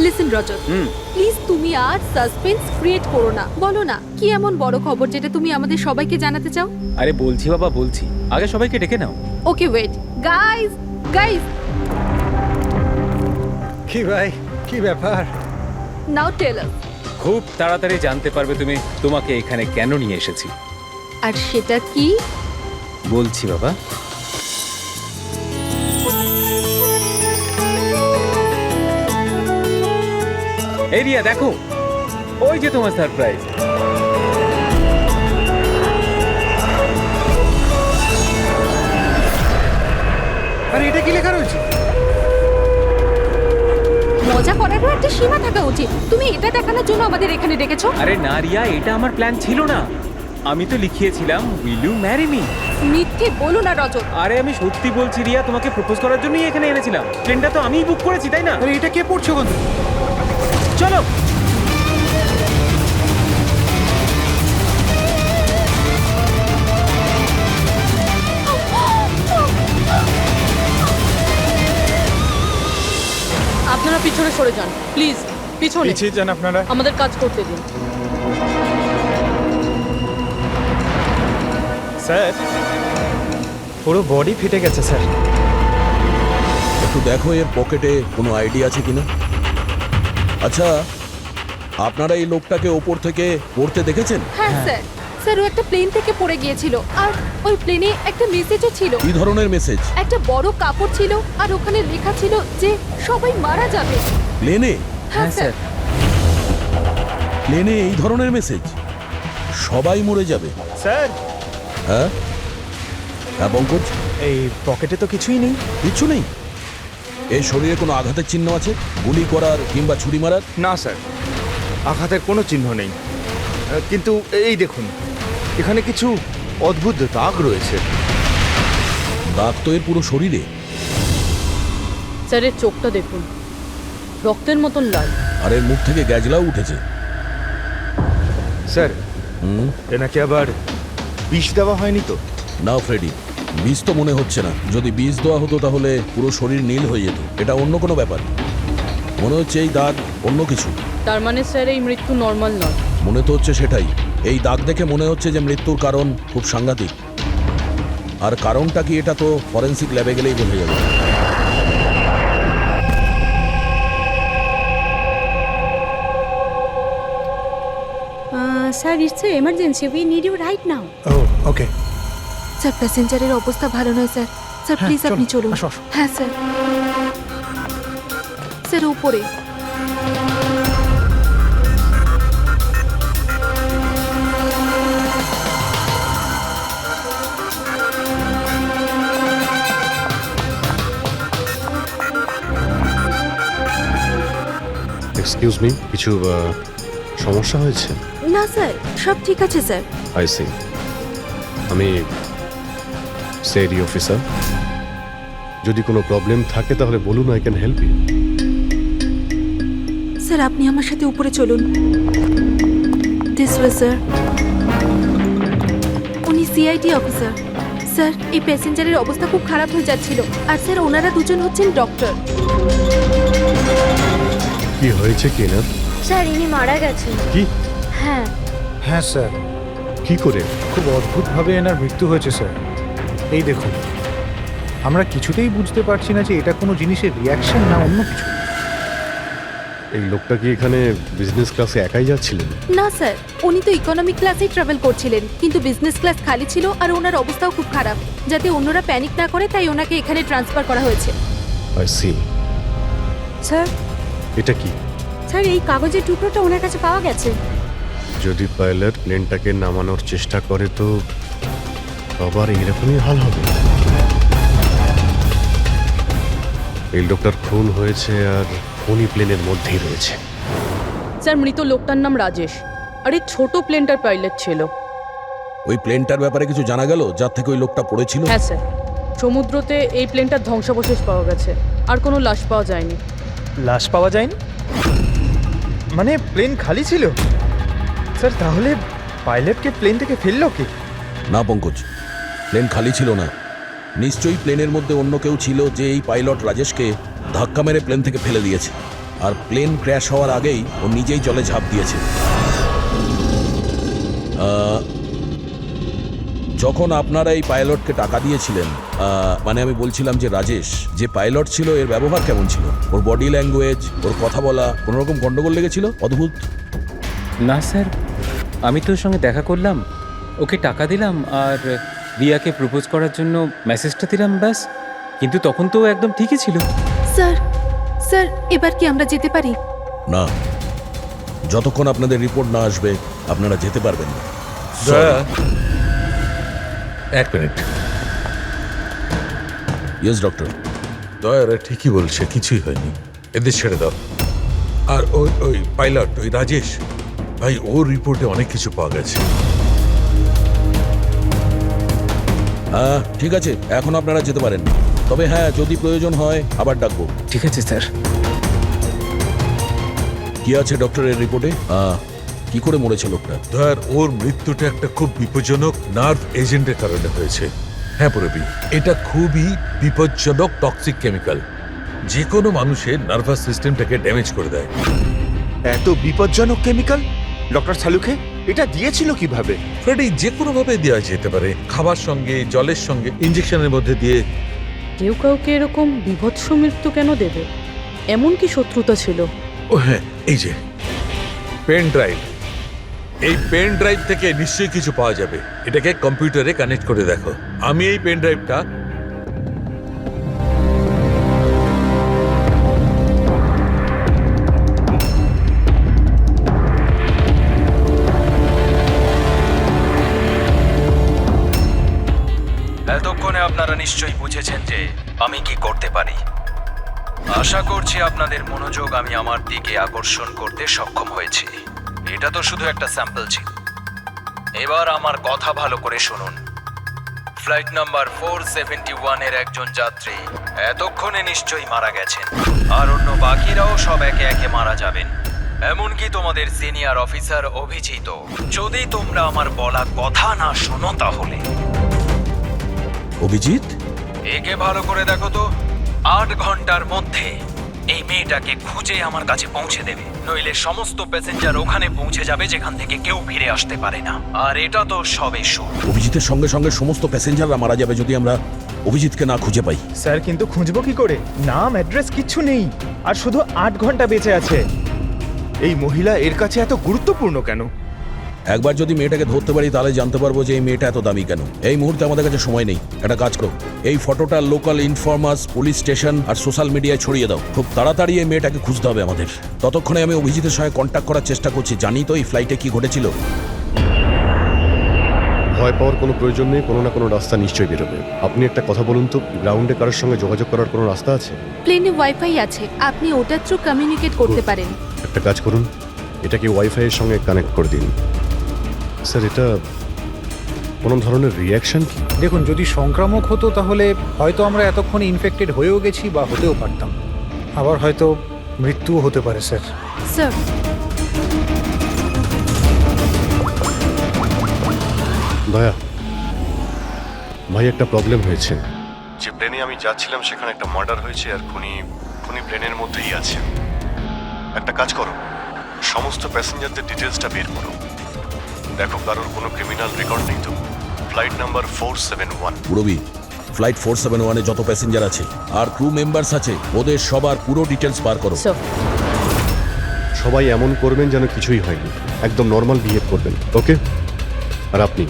Listen Rajat, please তুমি আর suspense create করো না। বলো না কি এমন বড় খবর যেটা তুমি আমাদের সবাইকে জানাতে চাও? আরে বলছি বাবা, বলছি। আগে সবাইকে ডেকে নাও। ওকে ওয়েট, গাইস গাইস, কি ভাই, কি ব্যাপার? নাও টেল আস। খুব তাড়াতাড়ি জানতে পারবে তুমি তোমাকে এখানে কেন নিয়ে এসেছি। আর সেটা কি? বলছি বাবা। এই রিয়া দেখো, ওই যে তোমার সারপ্রাইজ। আরে এটা কি লেখা রয়েছে? মজা করারও একটা সীমা থাকা উচিত। তুমি এটা দেখানোর জন্য আমাদের এখানে ডেকেছো? আরে না রিয়া, এটা আমার প্ল্যান ছিল না। আমি তো লিখিয়েছিলাম উইল ইউ ম্যারি মি। মিথ্যে বলো না রজত। আরে আমি সত্যি বলছি রিয়া, তোমাকে প্রপোজ করার জন্যই এখানে এনেছিলাম। ট্রেনটা তো আমিই বুক করেছি, তাই না? আরে এটা কে পড়ছে বন্ধু? চলো। আপনারা পিছনে সরে যান প্লিজ, পিছনে। পিছিয়ে যান আপনারা। আমাদের কাজ করতে দিন। স্যার, পুরো বডি ফেটে গেছে স্যার। একটু দেখো এর পকেটে কোনো আইডিয়া আছে কিনা। আচ্ছা, আপনারা এই লোকটাকে ওপর থেকে পড়তে দেখেছেন? হ্যাঁ স্যার, স্যার ও একটা প্লেন থেকে পড়ে গিয়েছিল আর ওই প্লেনে একটা মেসেজও ছিল। কি ধরনের মেসেজ? একটা বড় কাপড় ছিল আর ওখানে লেখা ছিল যে সবাই মারা যাবে। প্লেনে? হ্যাঁ স্যার। প্লেনে এই ধরনের মেসেজ? সবাই মরে যাবে? স্যার, হ্যাঁ হ্যাঁ পঙ্কজ, এই পকেটে তো কিছুই নেই। কিচ্ছু নেই? এই শরীরে কোনো আঘাতের চিহ্ন আছে? গুলি করার কিংবা ছুরি মারার? না স্যার, আঘাতের কোনো চিহ্ন নেই। কিন্তু এই দেখুন, এখানে কিছু অদ্ভুত দাগ রয়েছে। দাগ তো এর পুরো শরীরে। স্যারের চোখটা দেখুন, রক্তের মতন লাল। আর এর মুখ থেকে গ্যাজলাও উঠেছে। স্যার, হুম, এনাকে আবার বিষ দেওয়া হয়নি তো? না ফ্রেডি, বিষ তো মনে হচ্ছে না। যদি বিষ দেওয়া হতো তাহলে পুরো শরীর নীল হয়ে যেত। এটা অন্য কোনো ব্যাপার। মনে হচ্ছে এই দাগ অন্য কিছু। তার মানে স্যার এই মৃত্যু নর্মাল নয়। মনে তো হচ্ছে সেটাই। এই দাগ দেখে মনে হচ্ছে যে মৃত্যুর কারণ খুব সাংঘাতিক। আর কারণটা কি এটা তো ফরেন্সিক ল্যাবে গেলেই বোঝা যাবে। Sir, it's an emergency. We need you right now. Oh okay. Sir প্যাসেঞ্জারের অবস্থা ভালো নয় স্যার। স্যার হ্যাঁ, প্লিজ আপনি চলুন, চলুন। আসো, আসো। হ্যাঁ স্যার। স্যার উপরে। এক্সকিউজ মি, কিছু সমস্যা হয়েছে? না স্যার, সব ঠিক আছে স্যার। I C. আমি সেরি অফিসার। যদি কোনো প্রবলেম থাকে তাহলে বলুন, I can help you. Sir আপনি আমার সাথে উপরে চলুন। This way sir. উনি সিআইডি অফিসার। স্যার এই প্যাসেঞ্জারের অবস্থা খুব খারাপ হয়ে যাচ্ছিল। আর স্যার ওনারা দুজন হচ্ছেন ডক্টর। কি হয়েছে কি না? স্যার ইনি মারা গেছেন। কি? হ্যাঁ। হ্যাঁ স্যার, কি করে? খুব অদ্ভুতভাবে এনার মৃত্যু হয়েছে স্যার। এই দেখুন, আমরা কিছুতেই বুঝতে পারছি না যে এটা কোনো জিনিসের রিয়াকশন না অন্য কিছু। এই লোকটা কি এখানে বিজনেস ক্লাসে একাই যাচ্ছিলেন? না স্যার, উনি তো ইকোনমিক ক্লাসেই ট্রাভেল করছিলেন, কিন্তু বিজনেস ক্লাস খালি ছিল আর ওনার অবস্থাও খুব খারাপ। যাতে অন্যরা প্যানিক না করে তাই ওনাকে এখানে ট্রান্সফার করা হয়েছে। I C. স্যার, এটা কি? স্যার এই কাগজের টুকরোটা ওনার কাছে পাওয়া গেছে। যদি পাইলট প্লেনটাকে নামানোর চেষ্টা করে তো আবার এরকমই হাল হবে। এই লোকটার খুন হয়েছে আর উনি প্লেনের মধ্যেই রয়েছে। স্যার মৃত লোকটার নাম রাজেশ, আর এই ছোট প্লেনটার পাইলট ছিল। ওই প্লেনটার ব্যাপারে কিছু জানা গেল যার থেকে ওই লোকটা পড়েছিল? হ্যাঁ স্যার, সমুদ্রতে এই প্লেনটার ধ্বংসাবশেষ পাওয়া গেছে, আর কোনো লাশ পাওয়া যায়নি। লাশ পাওয়া যায়নি? মানে প্লেন খালি ছিল? স্যার তাহলে পাইলটকে প্লেন থেকে ফেললো কি? না পঙ্কজ, প্লেন খালি ছিল না। নিশ্চয়ই প্লেনের মধ্যে অন্য কেউ ছিল যে এই পাইলট রাজেশকে ধাক্কা মেরে প্লেন থেকে ফেলে দিয়েছে, আর প্লেন ক্র্যাশ হওয়ার আগেই ও নিজেই জলে ঝাঁপ দিয়েছে। যখন আপনারা এই পাইলটকে টাকা দিয়েছিলেন, মানে আমি বলছিলাম যে রাজেশ যে পাইলট ছিল এর ব্যবহার কেমন ছিল? ওর বডি ল্যাঙ্গুয়েজ, ওর কথা বলা, কোনো রকম গন্ডগোল লেগেছিল? অদ্ভুত। না স্যার, আমি তো ওর সঙ্গে দেখা করলাম, ওকে টাকা দিলাম আর রিয়াকে প্রপোজ করার জন্য মেসেজটা দিলাম, ব্যাস। কিন্তু তখন তো ও একদম ঠিকই ছিল। স্যার স্যার এবার কি আমরা যেতে পারি? না, যতক্ষণ আপনাদের রিপোর্ট না আসবে আপনারা যেতে পারবেন না। দয়া, এক মিনিট। Yes doctor. দয়ারা ঠিকই বলছে, কিছুই হয়নি, এদের ছেড়ে দাও। আর ওই পাইলট, ওই রাজেশ ভাই, ওর রিপোর্টে অনেক কিছু পাওয়া গেছে। হ্যাঁ ঠিক আছে, এখন আপনারা যেতে পারেন, তবে হ্যাঁ যদি প্রয়োজন হয় আবার ডাকবো। ঠিক আছে স্যার। কি আছে ডক্টরের রিপোর্টে? কি করে মরেছে লোকটা? দয়ার, ওর মৃত্যুটা একটা খুব বিপজ্জনক নার্ভ এজেন্টের কারণে হয়েছে। হ্যাঁ পুরবি, এটা খুবই বিপজ্জনক টক্সিক কেমিক্যাল, যে কোনো মানুষের নার্ভাস সিস্টেমটাকে ড্যামেজ করে দেয়। এত বিপজ্জনক কেমিক্যাল ডক্টর সালুকে এটা দিয়েছিল কিভাবে? ফ্রেডি, যে কোনো ভাবে দেওয়া যেতে পারে, খাবার সঙ্গে, জলের সঙ্গে, ইঞ্জেকশনের মধ্যে দিয়ে। কেউ কাউকে এরকম বিভৎস মৃত্যু কেন দেবে? এমন কি শত্রুতা ছিল? ও হ্যাঁ, এই যে পেন ড্রাইভ, এই পেন ড্রাইভ থেকে নিশ্চয়ই কিছু পাওয়া যাবে। এটাকে কম্পিউটারে কানেক্ট করে দেখো। আমি এই পেন ড্রাইভটা এতক্ষণে আপনারা নিশ্চয়ই বুঝেছেন যে আমি কি করতে পারি। আশা করছি আপনাদের মনোযোগ আমি আমার দিকে আকর্ষণ করতে সক্ষম হয়েছি। এটা তো শুধু একটা স্যাম্পল ছিল। এবার আমার কথা ভালো করে শুনুন। ফ্লাইট নাম্বার 471 এর একজন যাত্রী এতক্ষণে নিশ্চয়ই মারা গেছেন, আর অন্য বাকিরাও সব একে একে মারা যাবেন, এমনকি তোমাদের সিনিয়র অফিসার অভিজিৎ। যদি তোমরা আমার বলা কথা না শোনো তাহলে। অভিজিৎ, একে ভালো করে দেখো তো, 8 ঘন্টার মধ্যে এই মেয়েটাকে খুঁজে আমার কাছে পৌঁছে দেবে, নইলে সমস্ত প্যাসেঞ্জার ওখানে পৌঁছে যাবে যেখান থেকে কেউ ফিরে আসতে পারে না। আর এটা তো সবে শুরু। অভিজিতের সঙ্গে সঙ্গে সমস্ত প্যাসেঞ্জাররা মারা যাবে যদি আমরা অভিজিৎকে না খুঁজে পাই। স্যার কিন্তু খুঁজবো কি করে? নাম অ্যাড্রেস কিচ্ছু নেই, আর শুধু 8 ঘন্টা বেঁচে আছে। এই মহিলা এর কাছে এত গুরুত্বপূর্ণ কেন? একবার যদি মেয়েটাকে ধরতে পারি তাহলে জানতে পারবো যে এই মেয়েটা এত দামি কেন। এই মুহূর্তে আমাদের কাছে সময় নেই, একটা কাজ করো, এই ফটোটা লোকাল ইনফরমার্স, পুলিশ স্টেশন আর সোশ্যাল মিডিয়ায় ছড়িয়ে দাও। খুব তাড়াতাড়ি এই মেয়েটাকে খুঁজতে হবে আমাদের। ততক্ষণে আমি অভিজিতের সঙ্গে কন্ট্যাক্ট করার চেষ্টা করছি। জানি তো এই ফ্লাইটে কি ঘটেছিল। ভয় পাওয়ার কোনো প্রয়োজন নেই, কোনো না কোনো রাস্তা নিশ্চয়ই বেরোবে। আপনি একটা কথা বলুন তো, গ্রাউন্ডে কারোর সঙ্গে যোগাযোগ করার কোনো রাস্তা আছে? প্লেনে ওয়াইফাই আছে, আপনি ওটার থ্রু কমিউনিকেট করতে পারেন। একটা কাজ করুন, এটাকে ওয়াইফাই এর সঙ্গে কানেক্ট করে দিন। স্যার, এটা কোনো ধরনের রিয়াকশন কি? দেখুন, যদি সংক্রামক হতো তাহলে হয়তো আমরা এতক্ষণে ইনফেক্টেড হয়েও গেছি বা হতেও পারতাম, আবার হয়তো মৃত্যুও হতে পারে স্যার। স্যার দয়া ভাই, একটা প্রবলেম হয়েছে। যে প্লেনে আমি যাচ্ছিলাম সেখানে একটা মার্ডার হয়েছে, আর খুনি প্লেনের মধ্যেই আছে। একটা কাজ করো, সমস্ত প্যাসেঞ্জারদের ডিটেলসটা বের করো, দেখো কারোর কোনো ক্রিমিনাল রেকর্ড নেই তো। Flight number 471। পুরবি, ফ্লাইট 471 এ যত প্যাসেঞ্জার আছে আর ক্রু মেম্বার্স আছে, ওদের সবার পুরো ডিটেলস বার করো। সবাই এমন করবেন যেন কিছুই হয়নি, একদম নর্মাল বিহেভ করবেন, ওকে? আর আপনি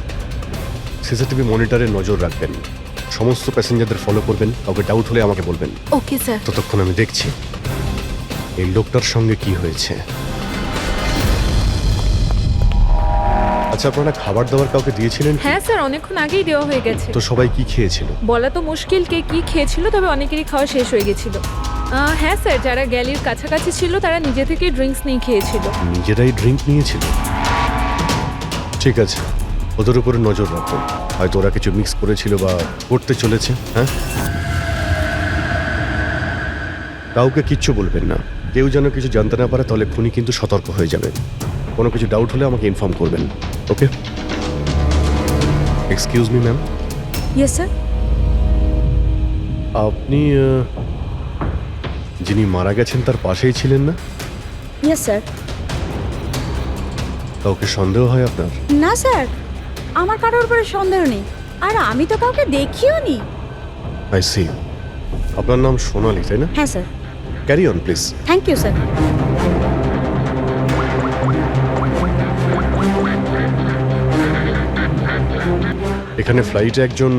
সিসিটিভি মনিটরে নজর রাখবেন, সমস্ত প্যাসেঞ্জারদের ফলো করবেন, কাউকে ডাউট হলে আমাকে বলবেন। Okay sir. ততক্ষণ আমি দেখছি এই লোকটার সঙ্গে কি হয়েছে। আচ্ছা, আপনারা খাবার দাবার কাউকে দিয়েছিলেন? হ্যাঁ স্যার, অনেকক্ষণ আগেই দেওয়া হয়ে গেছে। তো সবাই কি খেয়েছিল? বলা তো মুশকিল কে কি খেয়েছিল, তবে অনেকেরই খাওয়া শেষ হয়ে গেছিল। হ্যাঁ স্যার, যারা গ্যালির কাছাকাছি ছিল তারা নিজে থেকে ড্রিঙ্কস নিয়ে খেয়েছিল। নিজেরাই ড্রিঙ্ক নিয়েছিল? ঠিক আছে, ওদের উপরে নজর রাখুন, হয়তো ওরা কিছু মিক্স করেছিল বা করতে চলেছে। হ্যাঁ, কাউকে কিচ্ছু বলবেন না, কেউ যেন কিছু জানতে না পারে, তাহলে খুনি কিন্তু সতর্ক হয়ে যাবে। কোনো কিছু ডাউট হলে আমাকে ইনফর্ম করবেন, okay? Excuse me ma'am. Yes sir. আপনি যিনি মারা গেছেন তার পাশেই ছিলেন না? Yes sir. কাউকে সন্দেহ হয় আপনার? না স্যার, আমার কারোর উপরে সন্দেহ নেই, আর আমি তো কাউকে দেখিও নি। I see. আপনার নাম সোনালি, তাই না? হ্যাঁ sir. Carry on please. Thank you sir. এখানে ফ্লাইটে একজন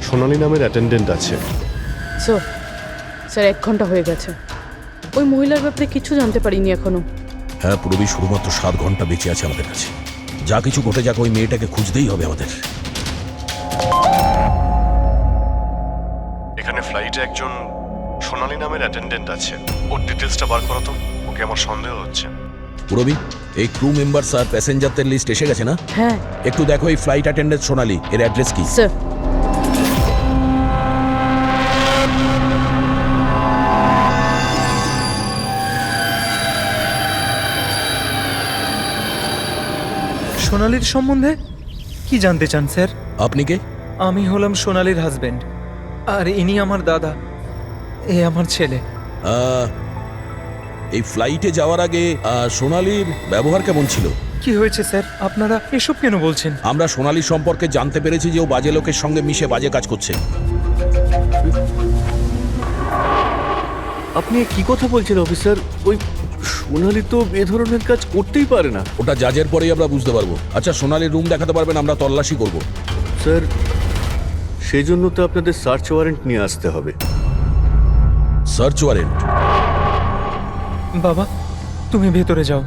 সোনালি নামের অ্যাটেন্ডেন্ট আছে। স্যার, স্যার 1 ঘন্টা হয়ে গেছে। ওই মহিলার ব্যাপারে কিছু জানতে পারিনি এখনো। হ্যাঁ পুরবী, শুধুমাত্র 7 ঘন্টা বেঁচে আছে আমাদের কাছে। যা কিছু ঘটে যাক, ওই মেয়েটাকে খুঁজতেই হবে আমাদের। এখানে ফ্লাইটে একজন সোনালি নামের অ্যাটেন্ডেন্ট আছে। ওর ডিটেলসটা বার করো তো, ওকে আমার সন্দেহ হচ্ছে। পুরবী, এই ক্রু মেম্বারস আর প্যাসেঞ্জারদের লিস্ট এসে গেছে না? হ্যাঁ একটু দেখো এই ফ্লাইট অ্যাটেন্ডেন্ট সোনালি, এর অ্যাড্রেস কি? স্যার। সোনালির সম্বন্ধে কি জানতে চান স্যার? আপনি কে? আমি হলাম সোনালির হাজবেন্ড, আর ইনি আমার দাদা, এ আমার ছেলে। এই ফ্লাইটে যাওয়ার আগে সোনালির ব্যবহার কেমন ছিল? কি হয়েছে স্যার, আপনারা এসব কেন বলছেন? আমরা সোনালির সম্পর্কে জানতে পেরেছি যে ও বাজে লোকের সঙ্গে মিশে বাজে কাজ করছে। আপনি কি কথা বলছেন অফিসার? ওই সোনালি তো এ ধরনের কাজ করতেই পারে না। ওটা জাজের পরেই আমরা বুঝতে পারবো। আচ্ছা, সোনালির রুম দেখাতে পারবেন? আমরা তল্লাশি করব। স্যার, সেই জন্য তো আপনাদের সার্চ ওয়ারেন্ট নিয়ে আসতে হবে। Search warrant? বাবা, তুমি ভেতরে যাও।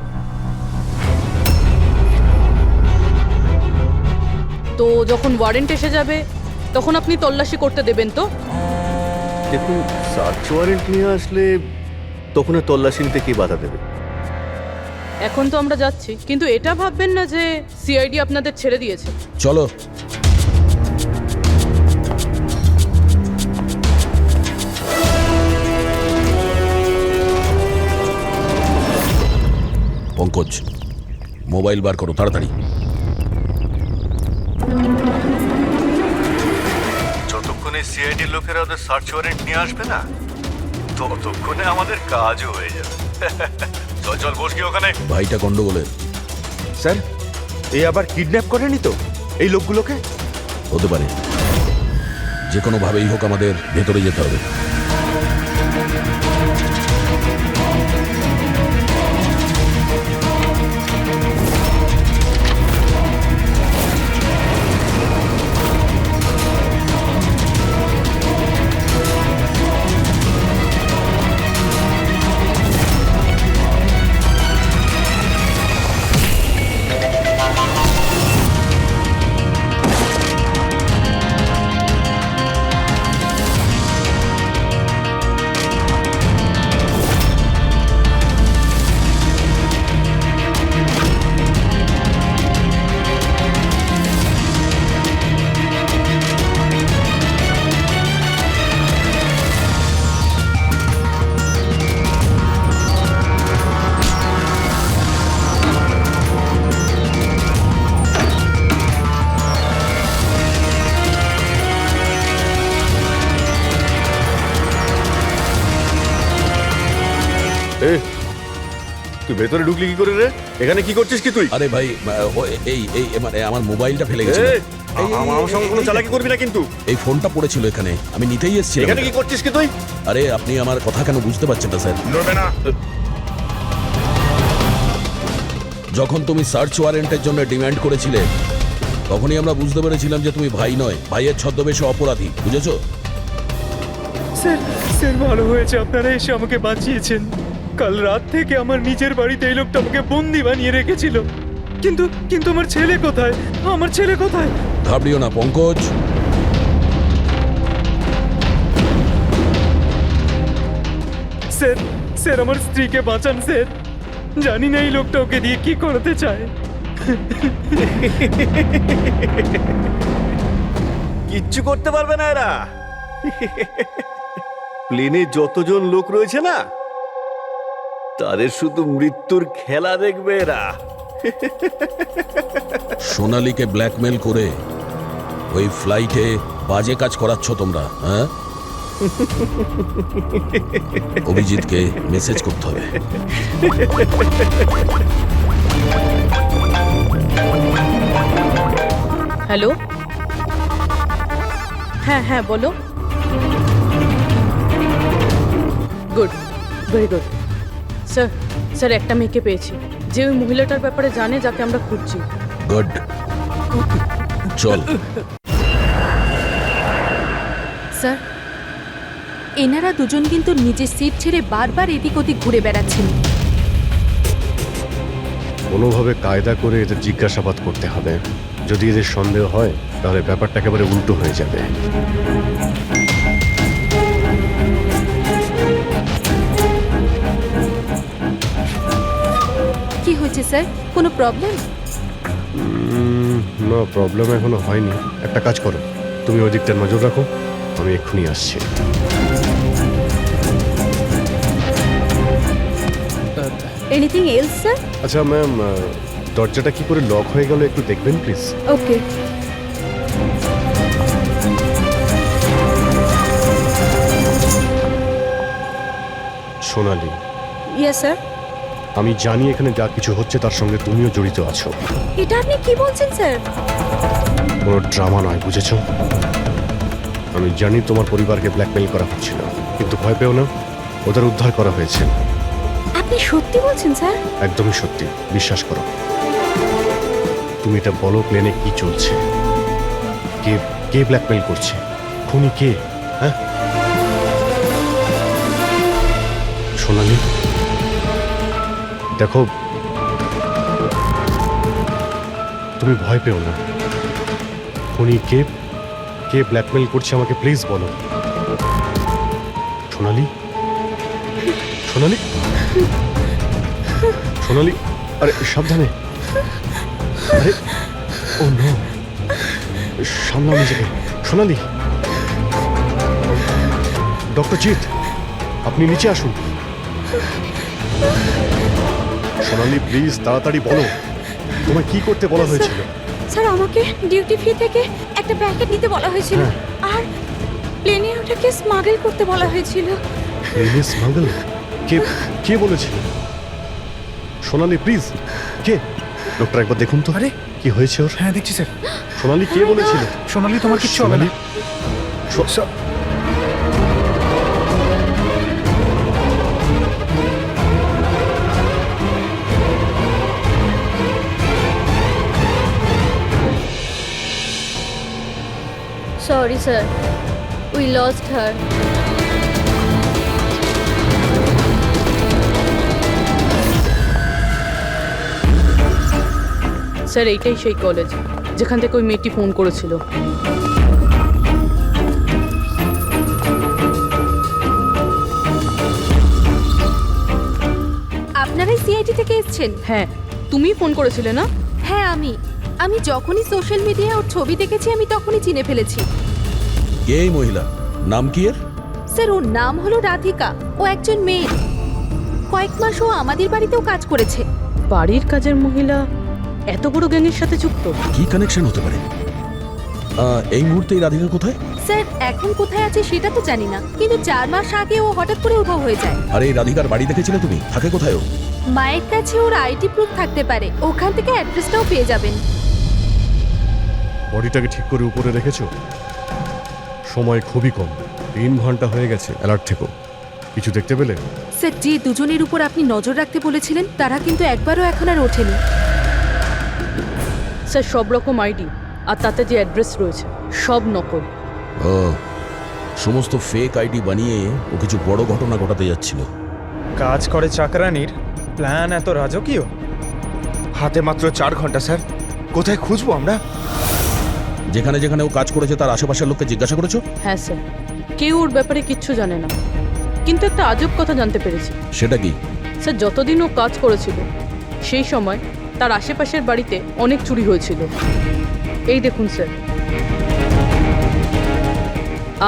তো যখন ওয়ারেন্ট এসে যাবে তখন আপনি তল্লাশি করতে দেবেন তো? দেখুন, সার্চ ওয়ারেন্ট নিয়ে আসলে তখন আর তল্লাশি নিতে কে বাধা দেবে? এখন তো আমরা যাচ্ছি, কিন্তু এটা ভাববেন না যে সিআইডি আপনাদের ছেড়ে দিয়েছে। চলো। পঙ্কজ, মোবাইল বার করো তাড়াতাড়ি। যতক্ষণে সিআইডির লোকেরা ওদের সার্চ ওয়ারেন্ট নিয়ে আসবে না, ততক্ষণে আমাদের কাজও হয়ে যাবে। চল চল, বস গিয়ে ওখানে। ভাইটা গন্ডগোলের। স্যার, এ আবার কিডন্যাপ করেনি তো এই লোকগুলোকে? হতে পারে। যে কোনো ভাবেই হোক আমাদের ভেতরে যেতে হবে। তুই ভেতরে ঢুকলি কি করে রে? এখানে কি করছিস কি তুই? আরে ভাই, এই মানে আমার মোবাইলটা ফেলে গেছে। আমার সঙ্গে কোনো চালাকি করবি না কিন্তু। এই ফোনটা পড়েছিল এখানে, আমি নিতেই এসেছিলাম। এখানে কি করছিস কি তুই? আরে আপনি আমার কথা কেন বুঝতে পারছেন না স্যার? নড়বে না। যখন তুমি সার্চ ওয়ারেন্টের জন্য ডিমান্ড করেছিলে, তখনই আমরা বুঝতে পেরেছিলাম যে তুমি ভাই নয়, ভাইয়ের ছদ্মবেশে অপরাধী। বুঝেছো? স্যার, স্যার ভালো হয়েছে আপনারা এসে আমাকে বাঁচিয়েছেন। কাল রাত থেকে আমার নিজের বাড়িতে এই লোকটা আমাকে বন্দি বানিয়ে রেখেছিল। কিন্তু কিন্তু আমার ছেলে কোথায়? আমার ছেলে কোথায়? ঘাবড়িও না পঙ্কজ। স্যার, স্যার আমার স্ত্রীকে বাঁচান স্যার। জানি না এই লোকটা ওকে দিয়ে কি করতে চায়। কিচ্ছু করতে পারবে না এরা। প্লেনে যতজন লোক রয়েছে না, তাদের শুধু মৃত্যুর খেলা দেখবে এরা। সোনালীকে ব্ল্যাকমেল করে ওই ফ্লাইটে বাজে কাজ করাচ্ছ তোমরা, হ্যাঁ? অভিজিৎকে মেসেজ করতে হবে। হ্যালো, হ্যাঁ হ্যাঁ বলো। Good, very good. Sir, sir একটা মেয়েকে পেয়েছি, যে ওই মহিলাটার ব্যাপারে জানে যাকে আমরা খুঁজছি। গুড, চল। স্যার, এনারা দুজন কিন্তু নিজের সিট ছেড়ে বারবার এদিক ওদিক ঘুরে বেড়াচ্ছেন। কোনোভাবে কায়দা করে এদের জিজ্ঞাসাবাদ করতে হবে। যদি এদের সন্দেহ হয় তাহলে ব্যাপারটা একেবারে উল্টো হয়ে যাবে। কি হয়েছে স্যার, কোনো প্রবলেম? না, প্রবলেম এখনো হয়নি। একটা কাজ করো, তুমি ওই দিকটা নজর রাখো, আমি এক্ষুনি আসছি। Anything else sir? আচ্ছা ম্যাম, দরজাটা কি করে লক হয়ে গেল একটু দেখবেন please. Okay. Sonali, yes sir. আমি জানি এখানে যা কিছু হচ্ছে তার সঙ্গে তুমিও জড়িত আছো। এটা আপনি কি বলছেন স্যার? কোনো ড্রামা নয়, বুঝেছো? আমি জানি তোমার পরিবারকে ব্ল্যাকমেইল করা হচ্ছিল, কিন্তু ভয় পেও না, ওদের উদ্ধার করা হয়েছে। আপনি সত্যি বলছেন স্যার? একদমই সত্যি, বিশ্বাস করো। তুমি এটা বলো, প্লেনে কি চলছে? কে কে ব্ল্যাকমেইল করছে? খুনি কে? হ্যাঁ সোনালি, দেখো তুমি ভয় পেও না। খুনি কে, কে ব্ল্যাকমেইল করছে আমাকে প্লিজ বলো। সোনালি, সোনালি, সোনালি, আরে সাবধানে। আরে ও নো, সামলাও নিজেকে। সোনালি, ডক্টর জিৎ, আপনি নিচে আসুন। সোনালি প্লিজ তাড়াতাড়ি বলো, তোমায় কি করতে বলা হয়েছিল? স্যার, আমাকে ডিউটি ফ্রি থেকে একটা প্যাকেট নিতে বলা হয়েছিল, আর প্লেনে ওটাকে স্মাগল করতে বলা হয়েছিল। প্লেনে স্মাগল? কে কে বলেছিল? সোনালি প্লিজ, কে? ডক্টর একবার দেখুন তো। আরে কি হয়েছে ওর? হ্যাঁ দেখছি স্যার। সোনালি কে বলেছিল? সোনালি, তোমার কিচ্ছু হবে না। Sorry, sir. We lost her. Sir, এইটাই সেই কলেজ যেখান থেকে ওই মেয়েটি ফোন করেছিল। আপনারাই সিআইডি থেকে এসেছেন? হ্যাঁ, তুমিই ফোন করেছিলে না? হ্যাঁ, আমি যখনই সোশ্যাল মিডিয়ায় ওর ছবি দেখেছি আমি তখনই চিনে ফেলেছি। কে এই মহিলা? নাম কি এর? স্যার, ওর নাম হলো রাধিকা। ও একজন মেয়ে। কয়েক মাস ও আমাদের বাড়িতেও কাজ করেছে। বাড়ির কাজের মহিলা এত বড় গ্যাংয়ের সাথে যুক্ত? কি কানেকশন হতে পারে? এই মুহূর্তে এই রাধিকা কোথায়? স্যার, এখন কোথায় আছে সেটা তো জানি না, কিন্তু 4 মাস আগে ও হঠাৎ করে উধাও হয়ে যায়। আরে এই রাধিকার বাড়ি দেখেছিলে তুমি? থাকে কোথায় ও? মায়ের কাছে ওর আইডি প্রুফ থাকতে পারে, ওখান থেকে অ্যাড্রেসটাও পেয়ে যাবেন। বডিটাকে ঠিক করে উপরে রেখেছো? সময় খুবই কম, 3 ঘন্টা হয়ে গেছে। অ্যালার্ট থেকো। কিছু দেখতে পেলে? স্যার, যে দুজনের উপর আপনি নজর রাখতে বলেছিলেন তারা কিন্তু একবারও এখন আর ওঠেনি। স্যার, সব রকম আইডি আর তাতে যে অ্যাড্রেস রয়েছে সব নকল। ও, সমস্ত ফেক আইডি বানিয়ে ও কিছু বড় ঘটনা ঘটাতে যাচ্ছিল। কাজ করে চাকরানির প্ল্যান এত রাজকীয়। হাতে মাত্র 4 ঘন্টা স্যার, কোথায় খুঁজবো আমরা? যেখানে যেখানে ও কাজ করেছে তার আশেপাশের লোককে জিজ্ঞাসা করেছো? হ্যাঁ স্যার, কেউ ওর ব্যাপারে কিচ্ছু জানে না, কিন্তু একটা আজব কথা জানতে পেরেছি। সেটা কি? স্যার, যতদিন ও কাজ করেছিল সেই সময় তার আশেপাশের বাড়িতে অনেক চুরি হয়েছিল। এই দেখুন স্যার,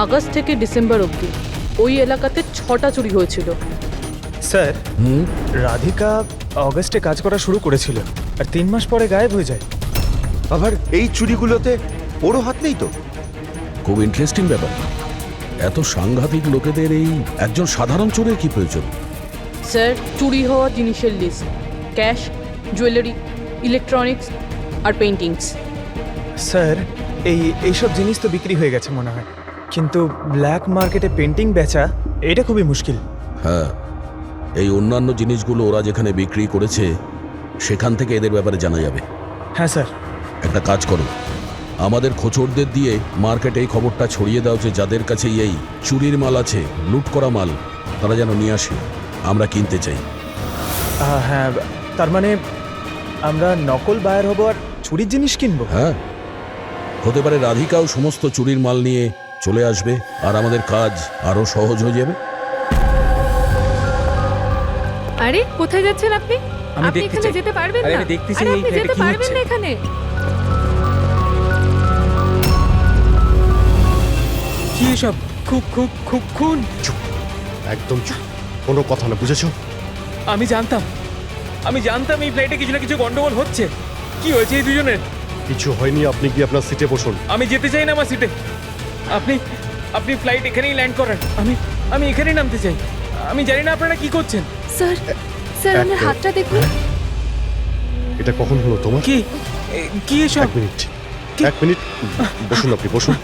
আগস্ট থেকে ডিসেম্বর অবধি ওই এলাকাতে 6টা চুরি হয়েছিল। স্যার, রাধিকা অগস্টে কাজ করা শুরু করেছিল আর 3 মাস পরে গায়েব হয়ে যায়। আবার এই চুরিগুলোতে ওরও হাত নেই তো? খুব ইন্টারেস্টিং ব্যাপার। এত সাংঘাতিক লোকেদের এই একজন সাধারণ চোরের কি প্রয়োজন? স্যার, চুরি হওয়া জিনিসের লিস্ট: ক্যাশ, জুয়েলারি, ইলেকট্রনিক্স আর পেন্টিংস। স্যার, এইসব জিনিস তো বিক্রি হয়ে গেছে মনে হয়, কিন্তু ব্ল্যাক মার্কেটে পেন্টিং বেচা এটা খুবই মুশকিল। হ্যাঁ, এই অন্যান্য জিনিসগুলো ওরা যেখানে বিক্রি করেছে সেখান থেকে এদের ব্যাপারে জানা যাবে। হ্যাঁ স্যার। একটা কাজ করো, আমাদের খোঁচরদের দিয়ে মার্কেটে এই খবরটা ছড়িয়ে দাও যে যাদের কাছে এই চুরির মাল আছে, লুট করা মাল, তারা যেন নিয়ে আসে, আমরা কিনতে চাই। হ্যাঁ, তার মানে আমরা নকল বায়ার হব আর চুরির জিনিস কিনবো? হ্যাঁ, হতে পারে রাধিকাও সমস্ত চুরির মাল নিয়ে চলে আসবে আর আমাদের কাজ আরো সহজ হয়ে যাবে। আরে কোথায় যাচ্ছেন আপনি? আমি আপনি দেখতে এখানে চাই। যেতে পারবেন আরে না। আমি দেখতে চাই আরে এই আপনি ফ্ল্যাটে যেতে কি পারবেন হচ্ছে। না এখানে। কি এসব? খুব খুব খুব খুন। একদম চুপ, কোনো কথা না, বুঝেছো? আমি জানতাম এই ফ্লাইটে কিছু না কিছু গন্ডগোল হচ্ছে। কি হয়েছে এই দুজনের? কিছু হয়নি, আপনি গিয়ে আপনার সিটে বসুন। আমি যেতে চাই না আমার সিটে। আপনি ফ্লাইট এখানেই ল্যান্ড করান। আমি এখানেই নামতে চাই। আমি জানি না আপনারা কি করছেন। স্যার, স্যার ওনার একটা- হাতটা দেখুন। এটা কখন হলো তোমার? কি এসব? এক মিনিট বসুন, আপনি বসুন।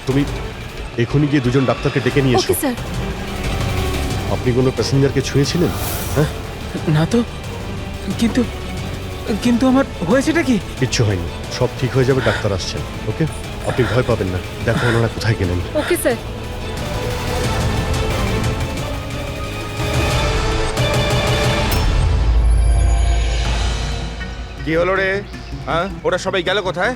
তুমি এখনই গিয়ে দুজন ডাক্তারকে ডেকে নিয়ে এসো। Okay sir. আপনি কোনো প্যাসেঞ্জারকে ছুঁয়েছিলেন? হ্যাঁ, না তো, কিন্তু আমার হয়েছেটা কি? কিচ্ছু হয়নি, সব ঠিক হয়ে যাবে, ডাক্তার আসছেন। ওকে, আপনি ভয় পাবেন না। দেখো ওনারা কোথায় গেলেন। Okay sir. কি হলো রে? হ্যাঁ, ওরা সবাই গেল কোথায়?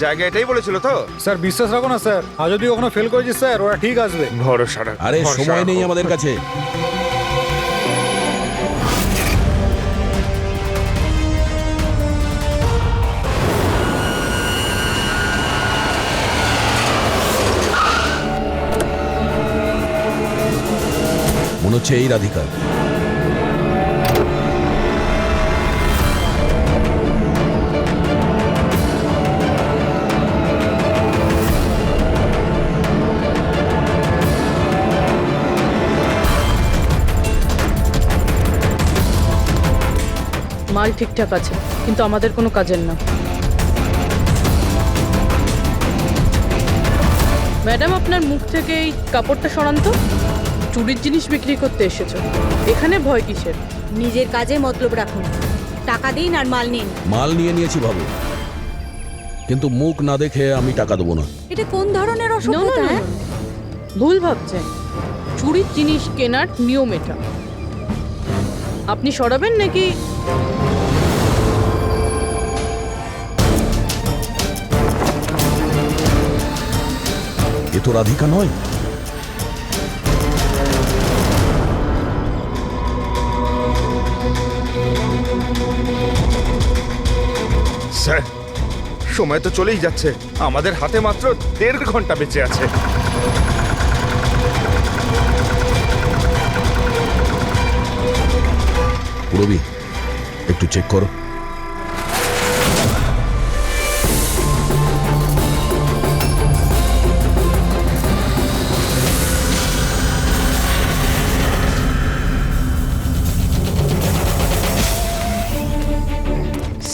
জায়গা এটাই বলেছিল তো? স্যার বিশ্বাস রাখো না স্যার, আর যদি ওখানে ফেল করেছি স্যার, ওরা ঠিক আসবে। ভরসা রাখো, আরে ভরসা সময় নেই রাখো। আমাদের কাছে। মনে হচ্ছে এই রাধিকা। মাল ঠিকঠাক আছে, কিন্তু আমাদের কোনো কাজের না। ম্যাডাম, আপনার মুখ থেকে এই কাপড়টা সরান তো। চুরির জিনিস বিক্রি করতে এসেছো, এখানে ভয় কিসের? নিজের কাজে মতলব রাখুন, টাকা দিন আর মাল নিন। মাল নিয়ে নিয়েছি ভাবো, কিন্তু মুখ না দেখে আমি টাকা দেবো না। এটা কোন ধরনের No, no, অসভ্যতা? no, হ্যাঁ? no. ভুল ভাবছেন। চুরির জিনিস কেনার নিয়ম এটা। আপনি সরাবেন নাকি? এ তো রাধিকা নয়। স্যার, সময় তো চলেই যাচ্ছে, আমাদের হাতে মাত্র 1.5 ঘন্টা বেঁচে আছে। পুরবি, একটু চেক করো।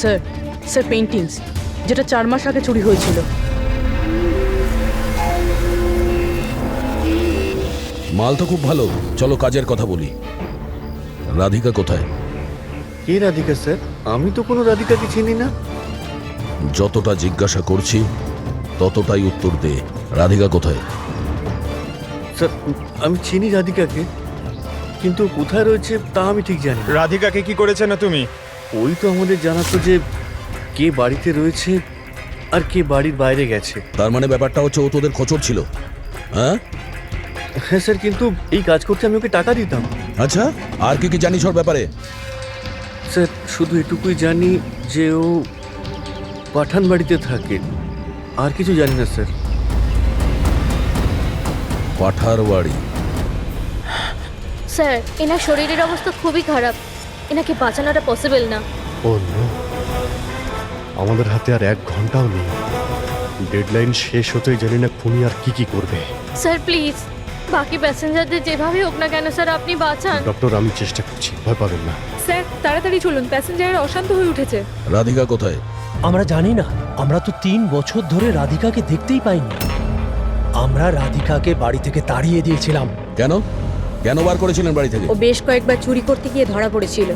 স্যার, স্যার পেন্টিংস, যেটা 4 মাস আগে চুরি হয়েছিল। মাল তো খুব ভালো, চলো কাজের কথা বলি। রাধিকা কোথায়? কে রাধিকা স্যার? আমি তো কোনো রাধিকাকে চিনি না। যতটা জিজ্ঞাসা করছি ততটাই উত্তর দে। রাধিকা কোথায়? স্যার আমি চিনি রাধিকাকে, কিন্তু কোথায় রয়েছে তা আমি ঠিক জানি। রাধিকাকে কি করেছে না তুমি? ওই তো আমাদের জানাতো যে কে বাড়িতে রয়েছে আর কে বাড়ির বাইরে গেছে। তার মানে ব্যাপারটা হচ্ছে ও তোদের খোঁচর ছিল, হ্যাঁ? হ্যাঁ স্যার, কিন্তু এই কাজ করতে আমি ওকে টাকা দিতাম। আচ্ছা, আর কি কি জানিস ওর ব্যাপারে? স্যার শুধু এটুকুই জানি যে ও পাঠান বাড়িতে থাকে, আর কিছু জানি না স্যার। পাঠার বাড়ি? স্যার, এনার শরীরের অবস্থা খুবই খারাপ, এনাকে বাঁচানোটা পসিবল না। ও নো, আমাদের হাতে আর 1 ঘন্টাও নেই। ডেডলাইন শেষ হতেই জানি না খুনি আর কি করবে। স্যার প্লিজ বাকি প্যাসেঞ্জারদের যেভাবে হোক না কেন স্যার আপনি বাঁচান। ডক্টর, আমি চেষ্টা করছি, ভয় পাবেন না। স্যার তাড়াতাড়ি চলুন, প্যাসেঞ্জাররা অশান্ত হয়ে উঠেছে। রাধিকা কোথায়? আমরা জানি না, আমরা তো 3 বছর ধরে রাধিকাকে দেখতেই পাইনি। আমরা রাধিকাকে বাড়ি থেকে তাড়িয়ে দিয়েছিলাম। কেন কেন বার করেছিলেন বাড়ি থেকে? ও বেশ কয়েকবার চুরি করতে গিয়ে ধরা পড়েছিল,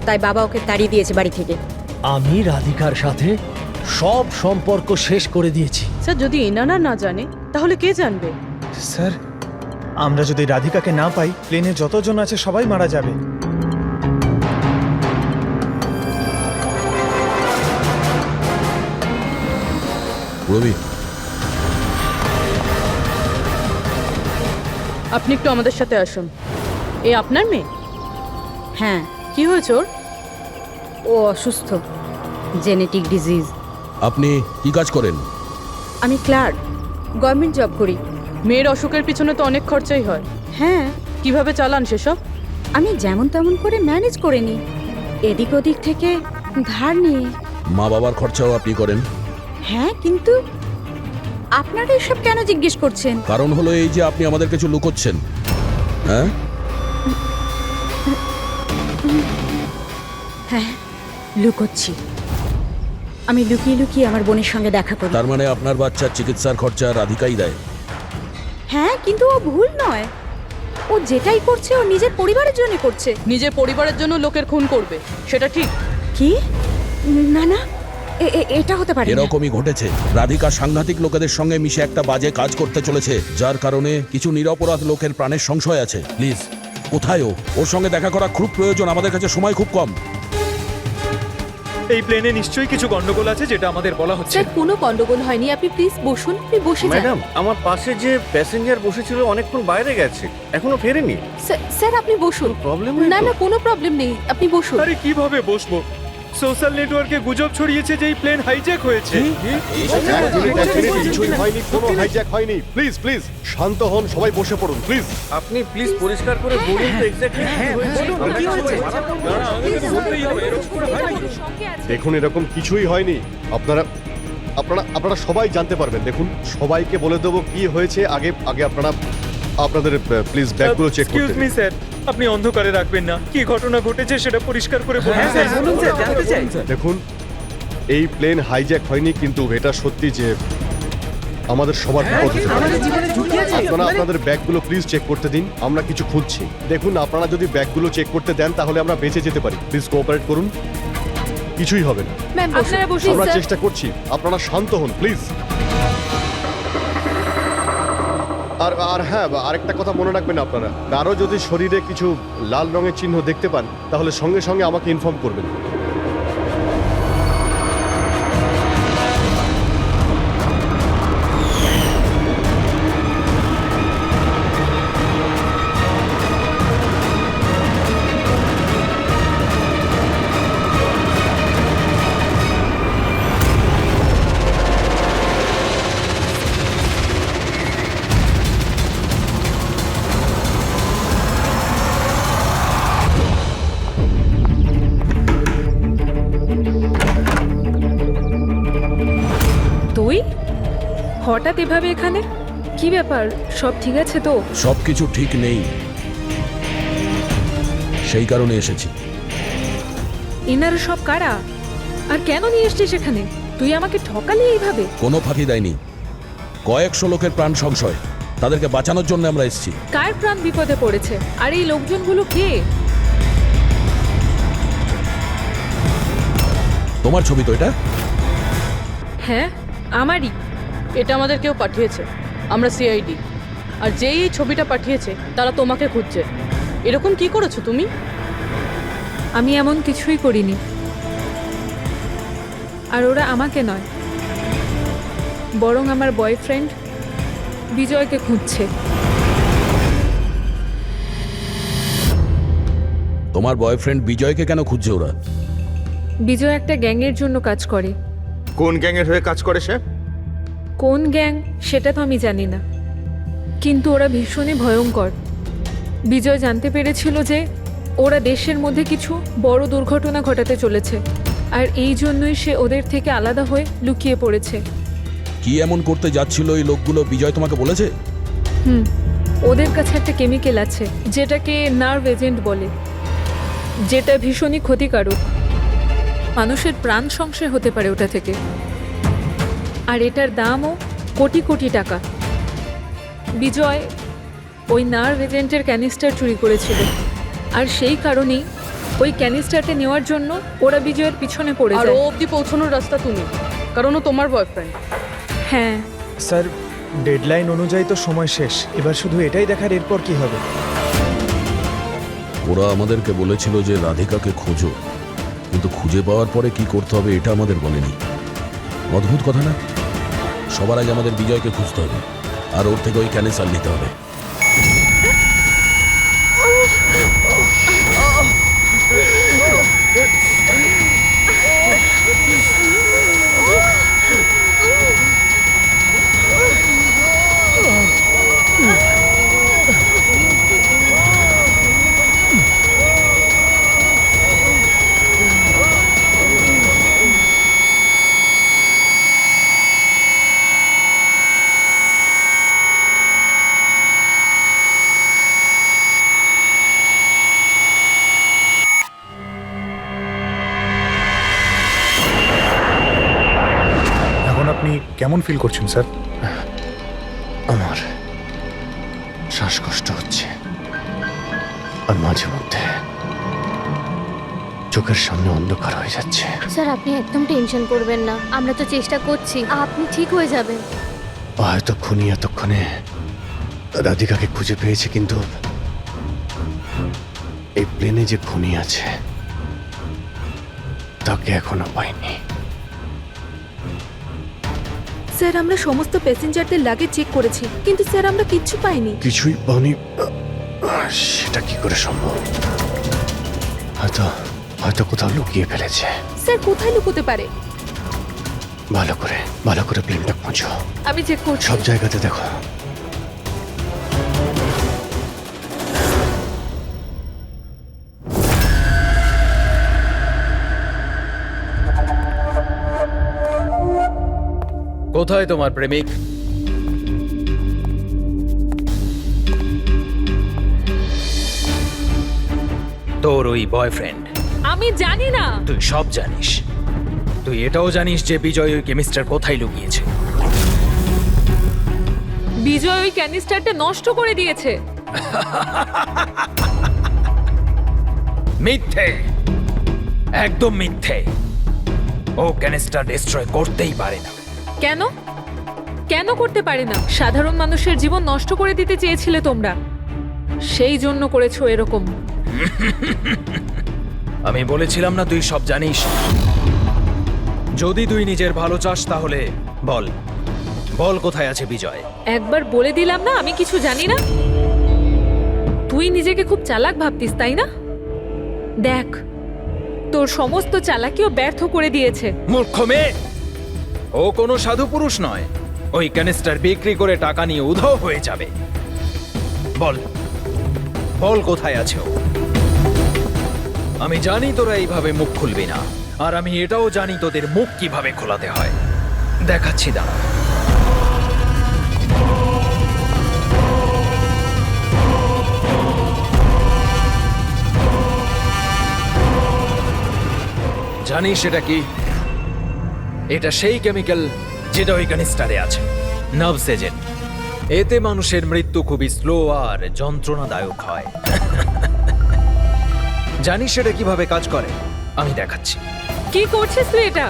তাই বাবা ওকে তাড়িয়ে দিয়েছে বাড়ি থেকে। আমি রাধিকার সাথে সব সম্পর্ক শেষ করে দিয়েছি। স্যার যদি এনারা না জানে তাহলে কে জানবে? স্যার, আমরা যদি রাধিকাকে না পাই, প্লেনে যতজন আছে সবাই মারা যাবে। রবি, আপনি একটু আমাদের সাথে আসুন। এ আপনার মেয়ে? হ্যাঁ, কি হয়েছে ওর? ও অসুস্থ, জেনেটিক ডিজিজ। আপনি কি কাজ করেন? আমি ক্লার্ক, গভর্নমেন্ট জব করি। মেয়ের অসুখের পিছনে তো অনেক খরচাই হয়। হ্যাঁ, কিভাবে চালান সেসব? আমি যেমন তেমন করে ম্যানেজ করে নিই, এদিক ওদিক থেকে ধার নিয়ে। মা বাবার খরচাও আপনি করেন? হ্যাঁ, কিন্তু আপনারা এসব কেন জিজ্ঞেস করছেন? কারণ হলো এই যে আপনি আমাদের কিছু লুকোচ্ছেন। হ্যাঁ হ্যাঁ, লুকোচ্ছি। আমি লুকিয়ে লুকিয়ে আমার বোনের সঙ্গে দেখা করি। তার মানে আপনার বাচ্চার চিকিৎসার খরচা রাধিকাই দেয়? হ্যাঁ, কিন্তু ও ভুল নয়। ও যেটাই করছে ও নিজের পরিবারের জন্য করছে। নিজের পরিবারের জন্য লোকের খুন করবে, সেটা ঠিক? কি? না না, এটা হতে পারে না। এরকমই ঘটেছে। রাধিকা সাংঘাতিক লোকেদের সঙ্গে মিশে একটা বাজে কাজ করতে চলেছে, যার কারণে কিছু নিরপরাধ লোকের প্রাণের সংশয় আছে। প্লিজ, কোথায় ও? ওর সঙ্গে দেখা করা খুব প্রয়োজন, আমাদের কাছে সময় খুব কম। এই প্লেনে নিশ্চয়ই কিছু গন্ডগোল আছে যেটা আমাদের বলা হচ্ছে। স্যার কোনো গন্ডগোল হয়নি, আপনি প্লিজ বসুন, আপনি বসে যান। ম্যাডাম, আমার পাশে যে প্যাসেঞ্জার বসেছিল অনেকক্ষণ বাইরে গেছে, এখনো ফেরেনি। স্যার আপনি বসুন। প্রবলেম না না, কোনো প্রবলেম নেই, আপনি বসুন। আরে কিভাবে বসবো? সোশ্যাল নেটওয়ার্কে গুজব ছড়িয়েছে যে এই প্লেন হাইজ্যাক হয়েছে। কিছুই হয়নি, কোনো হাইজ্যাক হয়নি। প্লিজ প্লিজ শান্ত হন, সবাই বসে পড়ুন প্লিজ। আপনি প্লিজ পরিষ্কার করে বলুন তো এক্স্যাক্টলি কি হয়েছে। দেখুন, এরকম কিছুই হয়নি। আপনারা আপনারা আপনারা সবাই জানতে পারবেন। দেখুন, সবাইকে বলে দেবো কি হয়েছে। আগে আগে আপনারা আপনাদের প্লিজ ব্যাগগুলো চেক এক্সকিউজ করতে মি দিন। স্যার, আপনি অন্ধকারে রাখবেন না। কি ঘটনা ঘটেছে সেটা পরিষ্কার করে বলুন স্যার। বলুন স্যার, জানতে চাই। দেখুন, এই প্লেন হাইজ্যাক হয়নি, কিন্তু এটা সত্যি যে আমাদের সবার বিপদ হতে পারে। আপনারা আপনাদের ব্যাগগুলো প্লিজ চেক করতে দিন, আমরা কিছু খুঁজছি। দেখুন, আপনারা যদি ব্যাগগুলো চেক করতে দেন তাহলে আমরা বেঁচে যেতে পারি। প্লিজ কোঅপারেট করুন, কিছুই হবে না। ম্যাম আপনারা বসুন আমরা স্যার। চেষ্টা করছি, আপনারা শান্ত হন প্লিজ। আর আর হ্যাঁ, আরেকটা কথা মনে রাখবেন, আপনারা কারো যদি শরীরে কিছু লাল রঙের চিহ্ন দেখতে পান তাহলে সঙ্গে সঙ্গে আমাকে ইনফর্ম করবেন। তুই হঠাৎ এভাবে এখানে? কি ব্যাপার, সব ঠিক আছে তো? সবকিছু ঠিক নেই, সেই কারণে এসেছি। এনারা সব কারা আর কেন নিয়ে এসছিস এখানে? তুই আমাকে ঠকালি এইভাবে? কোনো ফাঁকি দেয়নি, কয়েকশো লোকের প্রাণ সংশয়, তাদেরকে বাঁচানোর জন্য আমরা এসেছি। কার প্রাণ বিপদে পড়েছে? আর এই লোকজনগুলো কে? তোমার ছবি তো এটা? হ্যাঁ আমারই। এটা আমাদের কেউ পাঠিয়েছে, আমরা সিআইডি। আর যেই এই ছবিটা পাঠিয়েছে তারা তোমাকে খুঁজছে। এরকম কি করেছো তুমি? আমি এমন কিছুই করিনি। আর ওরা আমাকে নয়, বরং আমার বয়ফ্রেন্ড বিজয়কে খুঁজছে। তোমার বয়ফ্রেন্ড বিজয়কে কেন খুঁজছে ওরা? বিজয় একটা গ্যাংয়ের জন্য কাজ করে। কোন গ্যাংয়ের হয়ে কাজ করে সে? কোন গ্যাং সেটা তো আমি জানি না, কিন্তু ওরা ভীষণই ভয়ঙ্কর। বিজয় জানতে পেরেছিল যে ওরা দেশের মধ্যে কিছু বড় দুর্ঘটনা ঘটাতে চলেছে, আর এই জন্যই সে ওদের থেকে আলাদা হয়ে লুকিয়ে পড়েছে। কি এমন করতে যাচ্ছিল এই লোকগুলো বিজয় তোমাকে বলেছে? ওদের কাছে একটা কেমিক্যাল আছে যেটাকে নার্ভ এজেন্ট বলে, যেটা ভীষণই ক্ষতিকারক। মানুষের প্রাণ সংশয় হতে পারে ওটা থেকে। আর এটার দামও কোটি কোটি টাকা। বিজয় ওই নার্ভ এজেন্টের ক্যানিস্টার চুরি করেছিল, আর সেই কারণেই ওই ক্যানিস্টারটা নেওয়ার জন্য ওরা বিজয়ের পিছনে পড়ে আর যায়। ও অবধি পৌঁছানোর রাস্তা তুমি, কারণ ও তোমার বয়ফ্রেন্ড। হ্যাঁ স্যার, ডেডলাইন অনুযায়ী তো সময় শেষ, এবার শুধু এটাই দেখার এরপর কি হবে। ওরা আমাদেরকে বলেছিল যে রাধিকাকে খোঁজো, কিন্তু খুঁজে পাওয়ার পরে কি করতে হবে এটা আমাদের বলেনি। অদ্ভুত কথা না? সবার আগে আমাদের বিজয়কে খুঁজতে হবে, আর ওর থেকে ওই ক্যানেসার নিতে হবে। এখন আপনি কেমন ফিল করছেন স্যার? আমার শ্বাসকষ্ট হচ্ছে, আর মাঝে মধ্যে চোখের সামনে অন্ধকার হয়ে যাচ্ছে। স্যার আপনি একদম টেনশন করবেন না, আমরা তো চেষ্টা করছি, আপনি ঠিক হয়ে যাবেন। হয়তো খুনি এতক্ষণে রাধিকাকে খুঁজে পেয়েছে, কিন্তু এই প্লেনে যে খুনি আছে তাকে এখনো পাইনি। স্যার আমরা সমস্ত প্যাসেঞ্জারদের লাগেজ চেক করেছি, কিন্তু স্যার আমরা কিচ্ছু পাইনি। কিছুই পাওনি? সেটা কি করে সম্ভব? হয়তো হয়তো কোথাও লুকিয়ে ফেলেছে। স্যার কোথায় লুকোতে পারে? ভালো করে প্লেনটা খোঁজো। আমি চেক করছি। সব জায়গাতে দেখো। কোথায় তোমার প্রেমিক? তোর ওই বয়ফ্রেন্ড? আমি জানি না। তুই সব জানিস। তুই এটাও জানিস যে বিজয় ওই কেমিস্টার কোথায় লুকিয়েছে। বিজয় ওই ক্যানিস্টারটা নষ্ট করে দিয়েছে। মিথ্যে, একদম মিথ্যে। ও ক্যানিস্টার ডিস্ট্রয় করতেই পারে না। কেন? কেন করতে পারে না? সাধারণ মানুষের জীবন নষ্ট করে দিতে চেয়েছিলে তোমরা, সেই জন্য করেছো এরকম। আমি বলেছিলাম না তুই সব জানিস? যদি তুই নিজের ভালো চাস তাহলে বল, বল কোথায় আছে বিজয়? একবার বলে দিলাম না আমি কিছু জানি না। তুই নিজেকে খুব চালাক ভাবতিস, তাই না? দেখ, তোর সমস্ত চালাকিও ব্যর্থ করে দিয়েছে। মূর্খ মেয়ে! ও কোনো সাধু পুরুষ নয়। ওই ক্যানিস্টার বিক্রি করে টাকা নিয়ে উধাও হয়ে যাবে। বল, বল কোথায় আছে ও? আমি জানি তোরা এইভাবে মুখ খুলবি না, আর আমি এটাও জানি তোদের মুখ কিভাবে খোলাতে হয়। দেখাচ্ছি, দাঁড়া। জানিস এটা কি? এটা সেই কেমিক্যাল যেটা ওই ক্যানিস্টারে আছে, নার্ভস এজেন্ট। এতে মানুষের মৃত্যু খুবই স্লো আর যন্ত্রণাদায়ক হয়। জানিস সেটা কিভাবে কাজ করে? আমি দেখাচ্ছি। কি করছিস তুই এটা?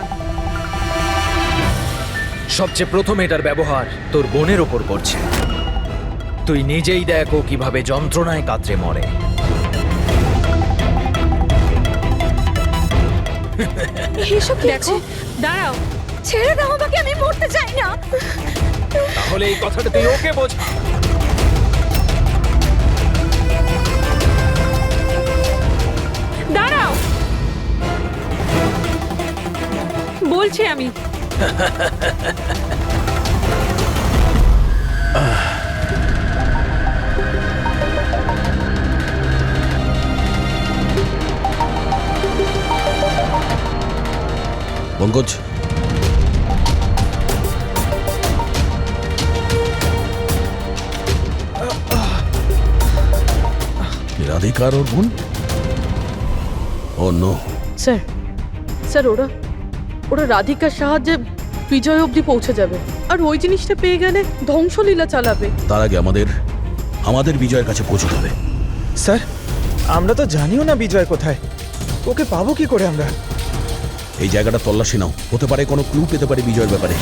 সবচেয়ে প্রথম এটার ব্যবহার তোর বোনের ওপর করছে। তুই নিজেই দেখ ও কিভাবে যন্ত্রণায় কাতরে মরে। এসব দেখো, দাঁড়াও। ছেড়ে দাও আমাকে, আমি মরতে চাই না। তাহলে এই কথাটা তুই ওকে বোঝা। দাঁড়াও, বলছি আমি। পঙ্কজ, রাধিকার ওর বোন? ও নো। স্যার স্যার ওরা ওরা রাধিকার সাহায্যে বিজয় অবধি পৌঁছে যাবে, আর ওই জিনিসটা পেয়ে গেলে ধ্বংসলীলা চালাবে। তার আগে আমাদের বিজয়ের কাছে পৌঁছতে হবে। স্যার আমরা তো জানিও না বিজয় কোথায়, ওকে পাবো কি করে আমরা? এই জায়গাটা তল্লাশি নাও, হতে পারে কোনো ক্লু পেতে পারে বিজয়ের ব্যাপারে।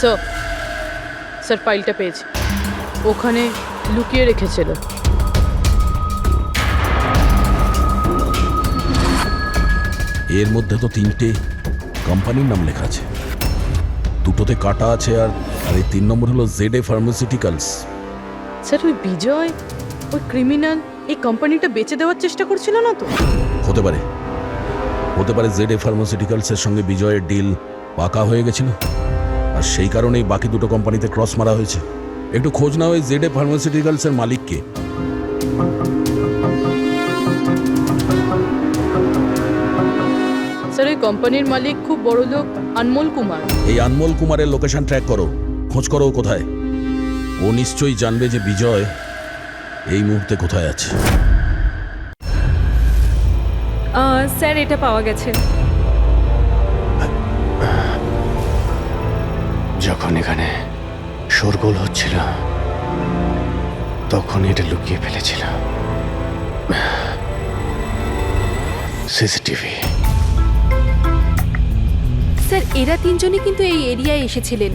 স্যার স্যার ফাইলটা পেয়েছি, ওখানে লুকিয়ে রেখেছিল। এর মধ্যে তো 3টে কোম্পানির নাম লেখা আছে, দুটোতে কাটা আছে, আর এই 3 নম্বর হলো ZA ফার্মাসিউটিক্যালস। স্যার ওই বিজয়, ওই ক্রিমিনাল এই কোম্পানিটা বেচে দেওয়ার চেষ্টা করছিল না তো? হতে পারে ZA ফার্মাসিউটিক্যালসের সঙ্গে বিজয়ের ডিল পাকা হয়ে গেছিল, আর সেই কারণেই বাকি দুটো কোম্পানিতে ক্রস মারা হয়েছে। একটু খোঁজ নাও ওই ZA ফার্মাসিউটিক্যালসের মালিককে। স্যার এই কোম্পানির মালিক খুব বড় লোক আনমোল কুমার। এই আনমোল কুমারের লোকেশন ট্র্যাক করো, খোঁজ করো ও কোথায়। ও নিশ্চয়ই জানবে যে বিজয় এই মুহূর্তে কোথায় আছে। স্যার এটা পাওয়া গেছে। যখন এখানে শোরগোল হচ্ছিল তখন এটা লুকিয়ে ফেলেছিল। সিসিটিভি। স্যার এরা তিনজনই কিন্তু এই এরিয়ায় এসেছিলেন।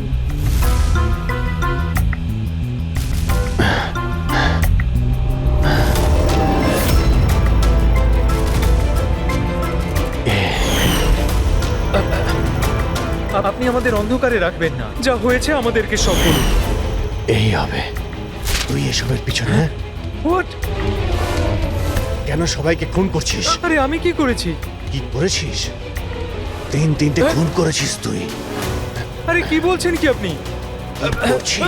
আপনি আমাদের অন্ধকারে রাখবেন না, যা হয়েছে আমাদেরকে সব বলুন। এই হবে। তুই এসবের পিছনে হোয়াট? কেন সবাইকে খুন করছিস? আরে আমি কি করেছি? কি করেছিস? 3-3টে খুন করেছিস তুই। আরে কি বলছেন কি আপনি? করছি।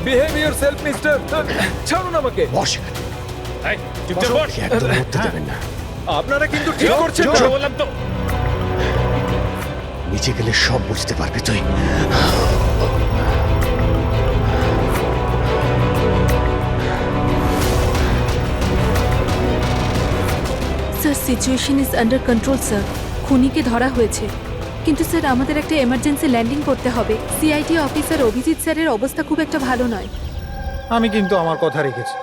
Behave yourself mister. ছাড়ুন আমাকে। বস। চুপচাপ বস। একদম উঠতে দেবেন না। আপনারা কিন্তু ঠিক করছেন না, বললাম তো। নিচে গেলে সব বুঝতে পারবি তুই। Sir situation is under control sir. খুনিকে ধরা হয়েছে, কিন্তু স্যার আমাদের একটা এমার্জেন্সি ল্যান্ডিং করতে হবে। সিআইটি অফিসার অভিজিৎ স্যারের অবস্থা খুব একটা ভালো নয়। আমি কিন্তু আমার কথা রেখেছি।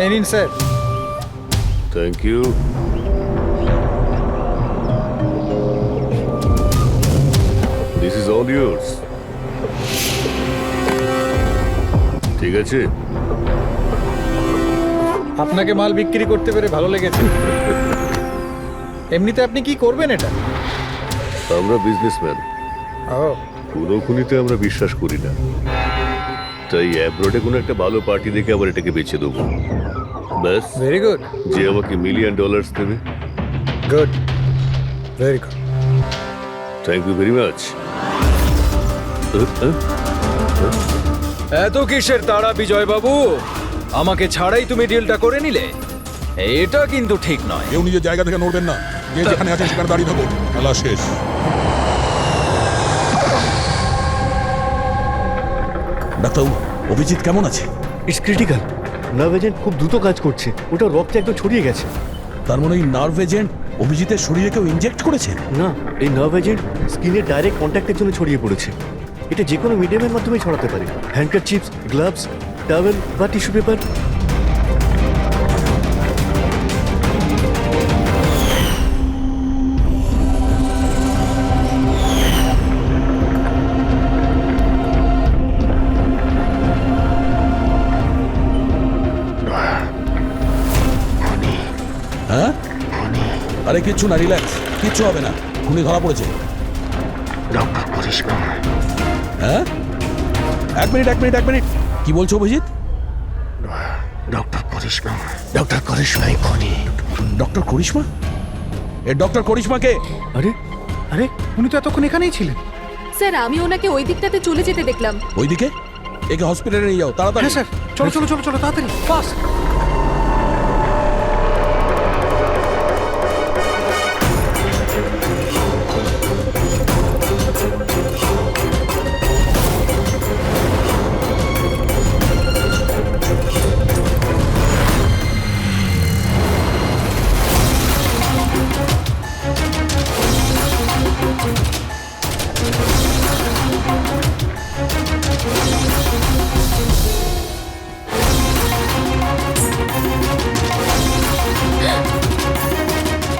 এই নিন sir. Thank you. This is all yours. ঠিক আছে। আপনাকে মাল বিক্রি করতে পেরে ভালো লেগেছে। এমনিতে আপনি কি করবেন এটা? আমরা বিজনেসম্যান, ও কোনো খুনিতে আমরা বিশ্বাস করি না, তাই অ্যাব্রোডে কোনো একটা ভালো পার্টি দেখে আবার এটাকে বেচে দেবো। ব্যাস। Very good. যে আমাকে $1 মিলিয়ন দেবে। Good, very good. Thank you very much. এত কিসের তাড়া বিজয় বাবু? আমাকে ছাড়াই তুমি ডিলটা করে নিলে? এটা কিন্তু ঠিক নয়। কেউ নিজের জায়গা থেকে নড়বেন না, যে যেখানে আছে সেখানে দাঁড়িয়ে থাকো। খেলা শেষ। ডাক্তার, অভিজিৎ কেমন আছে? It's critical. নার্ভ এজেন্ট খুব দ্রুত কাজ করছে, ওটা রক্তে একদম ছড়িয়ে গেছে। তার মানে ওই নার্ভ এজেন্ট অভিজিতের শরীরে কেউ ইনজেক্ট করেছে? না, এই নার্ভ এজেন্ট স্কিনের ডাইরেক্ট কন্ট্যাক্টের জন্য ছড়িয়ে পড়েছে। এটা যে কোনো মিডিয়ামের মাধ্যমে ছড়াতে পারে। হ্যান্ডকারচিপস, গ্লাভস, টাওয়েল বা টিস্যু পেপার। হ্যাঁ? আরে কিচ্ছু না, রিল্যাক্স, কিচ্ছু হবে না। খুনি ধরা পড়েছে। ডক্টর করিশ্মা। হ্যাঁ? এক মিনিট। কি বলছো অভিজিৎ? ডক্টর করিশ্মা। ডক্টর করিশ্মাই খুনি। ডক্টর করিশ্মা? এ ডক্টর করিশ্মা কে? আরে আরে উনি তো এতক্ষণ এখানেই ছিলেন। স্যার আমি ওনাকে ওই দিকটাতে চলে যেতে দেখলাম। ওইদিকে একে হসপিটালে নিয়ে যাও তাড়াতাড়ি। হ্যাঁ স্যার, চলো চলো চলো চলো তাড়াতাড়ি ফাস্ট।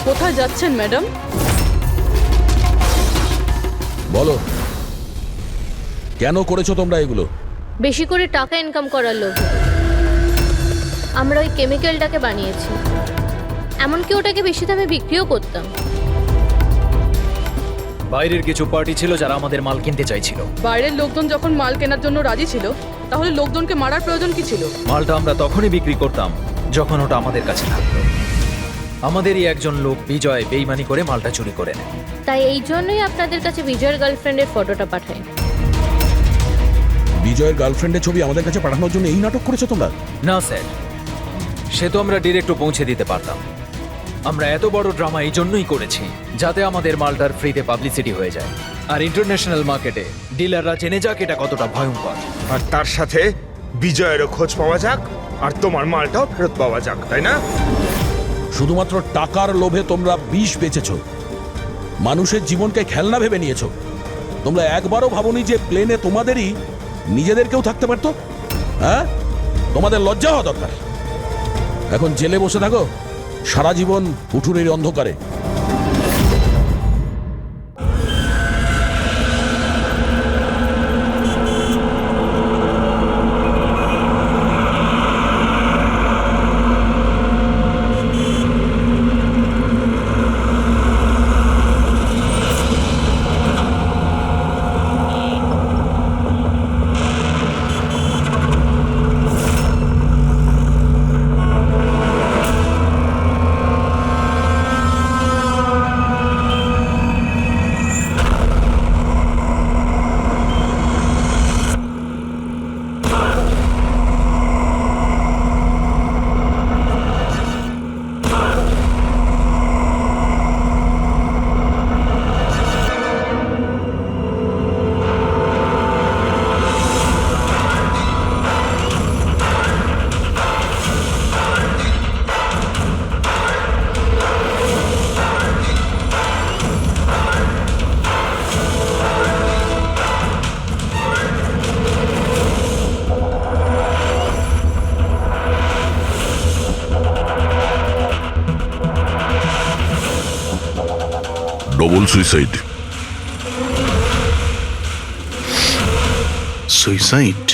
কোথায় যাচ্ছেন ম্যাডাম? বলো কেন করেছো তোমরা এগুলো? বেশি করে টাকা ইনকাম করার লোভে আমরা ওই কেমিক্যালটাকে বানিয়েছি, এমনকি ওটাকে বেশি দামে বিক্রিও করতাম। বাইরের কিছু পার্টি ছিল যারা আমাদের মাল কিনতে চাইছিল। বাইরের লোকজন যখন মাল কেনার জন্য রাজি ছিল, তাহলে লোকজনকে মারার প্রয়োজন কি ছিল? মালটা আমরা তখনই বিক্রি করতাম যখন ওটা আমাদের কাছে থাকতো। আমাদেরই একজন লোক বিজয় বেইমানি করে মালটা চুরি করে নেয়। তাই এই জন্যই আপনাদের কাছে বিজয়ের গার্লফ্রেন্ডের ফটোটা পাঠাই। বিজয়ের গার্লফ্রেন্ডের ছবি আমাদের কাছে পাঠানোর জন্য এই নাটক করেছো তোমরা? না স্যার, সে তো আমরা ডিরেক্টও পৌঁছে দিতে পারতাম। আমরা এত বড় ড্রামা এই জন্যই করেছি যাতে আমাদের মালটার ফ্রিতে পাবলিসিটি হয়ে যায়, আর ইন্টারন্যাশনাল মার্কেটে ডিলাররা জেনে যাক এটা কতটা ভয়ঙ্কর। আর তার সাথে বিজয়েরও খোঁজ পাওয়া যাক, আর তোমার মালটাও ফেরত পাওয়া যাক, তাই না? শুধুমাত্র টাকার লোভে তোমরা বিষ বেচেছো, মানুষের জীবনকে খেলনা ভেবে নিয়েছো। তোমরা একবারও ভাবোনি যে প্লেনে তোমাদেরই নিজেদেরকেও থাকতে পারতো? হ্যাঁ, তোমাদের লজ্জা হওয়া দরকার। এখন জেলে বসে থাকো সারা জীবন উঠুনের অন্ধকারে। Double suicide. সুইসাইড?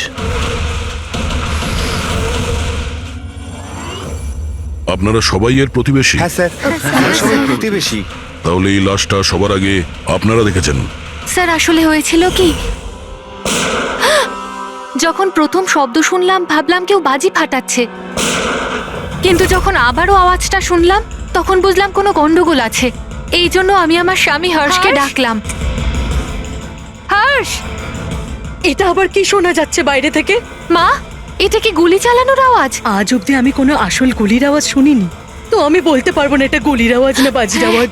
আপনারা সবাই এর প্রতিবেশী? হ্যাঁ স্যার, আমরা সবাই প্রতিবেশী। তাহলে এই লাশটা সবার আগে আপনারা দেখেছেন? স্যার আসলে হয়েছিল কি, যখন প্রথম শব্দ শুনলাম ভাবলাম কেউ বাজি ফাটাচ্ছে, কিন্তু যখন আবারও আওয়াজটা শুনলাম তখন বুঝলাম কোনো গন্ডগোল আছে। এই জন্য আমি আমার স্বামী হর্ষকে ডাকলাম। হর্ষ, এটা আবার কি শোনা যাচ্ছে বাইরে থেকে? মা, এটা কি গুলি চালানোর আওয়াজ? আজ অব্দি আমি কোনো আসল গুলির আওয়াজ শুনিনি, তো আমি বলতে পারবো না এটা গুলির আওয়াজ না বাজির আওয়াজ।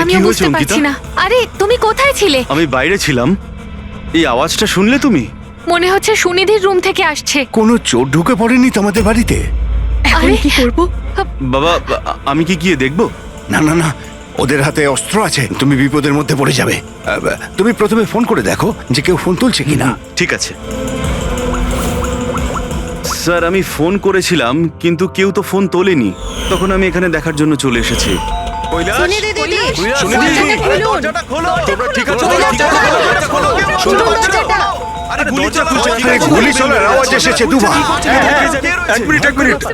আমি বুঝতে পারছি না। আরে তুমি কোথায় ছিলে? আমি বাইরে ছিলাম। এই আওয়াজটা শুনলে তুমি? মনে হচ্ছে সুনিধির রুম থেকে আসছে। কোনো চোর ঢুকে পড়েনি তোমাদের বাড়িতে? এখন কি করবো? বাবা, আমি কি গিয়ে দেখবো? না না না, ওদের হাতে অস্ত্র আছে, তুমি বিপদের মধ্যে পড়ে যাবে। তুমি প্রথমে ফোন করে দেখো যে কেউ ফোন তুলছে কিনা। ঠিক আছে স্যার, আমি ফোন করেছিলাম কিন্তু কেউ তো ফোন তোলেনি। তখন আমি এখানে দেখার জন্য চলে এসেছি। গুলি চলার আওয়াজ এসেছে দুবার। এক মিনিট,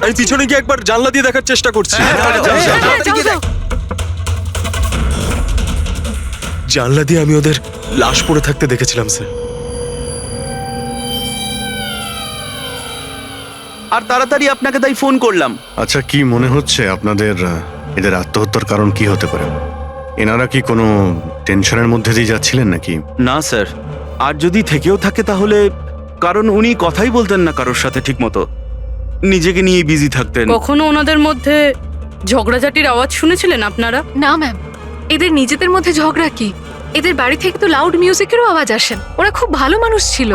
আমি পিছনে গিয়ে একবার জানলা দিয়ে দেখার চেষ্টা করছি। জানলা দিয়ে আমি ওদের লাশ পড়ে থাকতে দেখেছিলাম স্যার। আর তাড়াতাড়ি আপনাকে তাই ফোন করলাম। আচ্ছা, কি মনে হচ্ছে আপনাদের এদের আত্মহত্যার কারণ কি হতে পারে? এনারা কি কোনো টেনশনের মধ্যে দিয়ে যাচ্ছিলেন নাকি? না স্যার, আর যদি থেকেও থাকে তাহলে কারণ উনি কথাই বলতেন না কারোর সাথে ঠিক মতো, নিজেকে নিয়ে বিজি থাকতেন। কখনো ওনাদের মধ্যে ঝগড়াঝাটির আওয়াজ শুনেছিলেন আপনারা? না ম্যাম, এদের নিজেদের মধ্যে ঝগড়া কি? এদের বাড়ি থেকে তো লাউড মিউজিকেরও আওয়াজ আসেন। ওরা খুব ভালো মানুষ ছিল।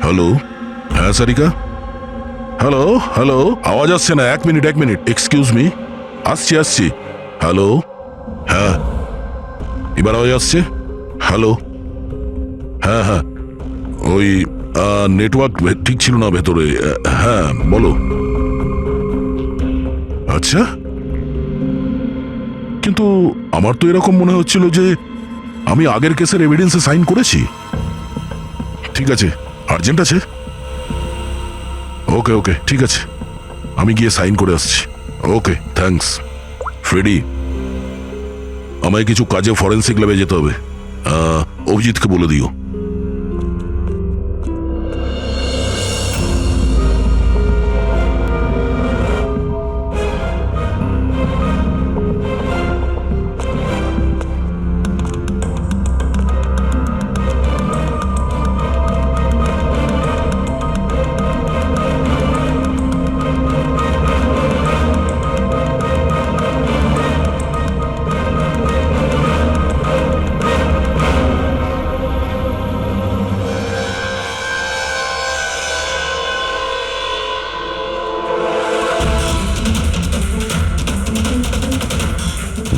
হ্যালো, হ্যাঁ সারিকা, হ্যালো হ্যালো, আওয়াজ আসছে না। এক মিনিট এক্সকিউজ মি, আসছি। হ্যালো, হ্যাঁ এবার আওয়াজ আসছে। হ্যালো, হ্যাঁ ওই নেটওয়ার্ক ঠিক ছিল না ভেতরে। হ্যাঁ বলো। আচ্ছা, কিন্তু আমার তো এরকম মনে হচ্ছিল যে আমি আগের কেসের এভিডেন্সে সাইন করেছি। ঠিক আছে, আর্জেন্ট আছে। ওকে ঠিক আছে, আমি গিয়ে সাইন করে আসছি। Okay thanks. ফ্রেডি, আমায় কিছু কাজে ফরেন্সিক ল্যাবে যেতে হবে, অভিজিৎকে বলে দিও।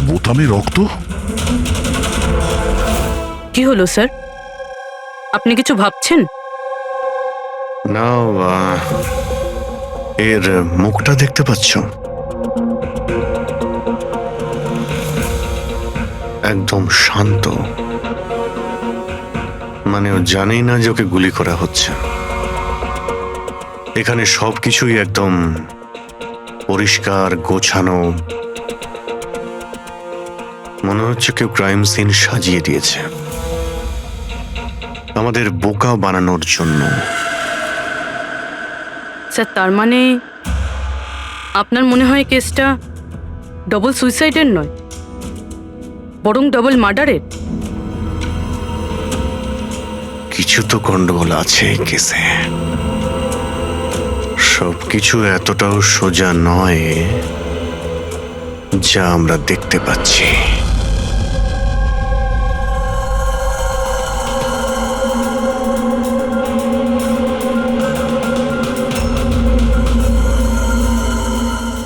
বোতামে রক্ত? কি হলো স্যার, আপনি কিছু ভাবছেন? না, এর মুখটা দেখতে পাচ্ছ? একদম শান্ত, মানে ও জানেই না যে ওকে গুলি করা হচ্ছে। এখানে সবকিছুই একদম পরিষ্কার গোছানো, মনে হচ্ছে কেউ ক্রাইম সিন সাজিয়ে দিয়েছে আমাদের বোকা বানানোর জন্য। স্যার, তার মানে আপনার মনে হয় কেসটা ডবল সুইসাইডের নয়, বরং ডবল মার্ডারের? কিছু তো গন্ডগোল আছে এই কেসে। সবকিছু এতটাও সোজা নয় যা আমরা দেখতে পাচ্ছি।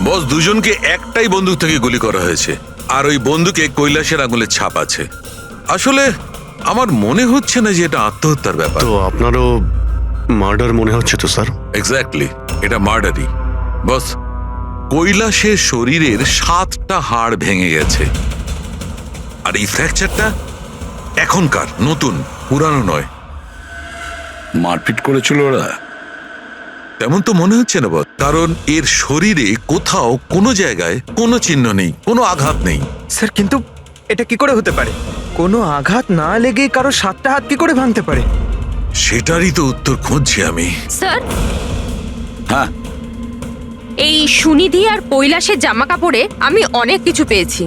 বস, দুজনকে একটাই বন্দুক থেকে গুলি করা হয়েছে, আর ওই বন্দুকে কৈলাসের আঙুলের ছাপ আছে। আসলে আমার মনে হচ্ছে না যে এটা আত্মহত্যার ব্যাপার। তো আপনারও মার্ডার মনে হচ্ছে তো স্যার? এক্স্যাক্টলি, এটা মার্ডারই। বস, কৈলাসের শরীরের 7টা হাড় ভেঙে গেছে, আর এই ফ্র্যাকচারটা এখনকার, নতুন, পুরানো নয়। মারপিট করেছিল ওরা? তেমন তো মনে হচ্ছে না বস, কারণ এর শরীরে কোথাও কোনো জায়গায় কোনো চিহ্ন নেই, কোনো আঘাত নেই। স্যার, কিন্তু এটা কি করে হতে পারে? কোনো আঘাত না লেগে কারো 7টা হাত কি করে ভাঙতে পারে? সেটারই তো উত্তর খুঁজছি আমি। স্যার, হ্যাঁ, এই সুনিধি আর কৈলাসের জামা কাপড়ে আমি অনেক কিছু পেয়েছি।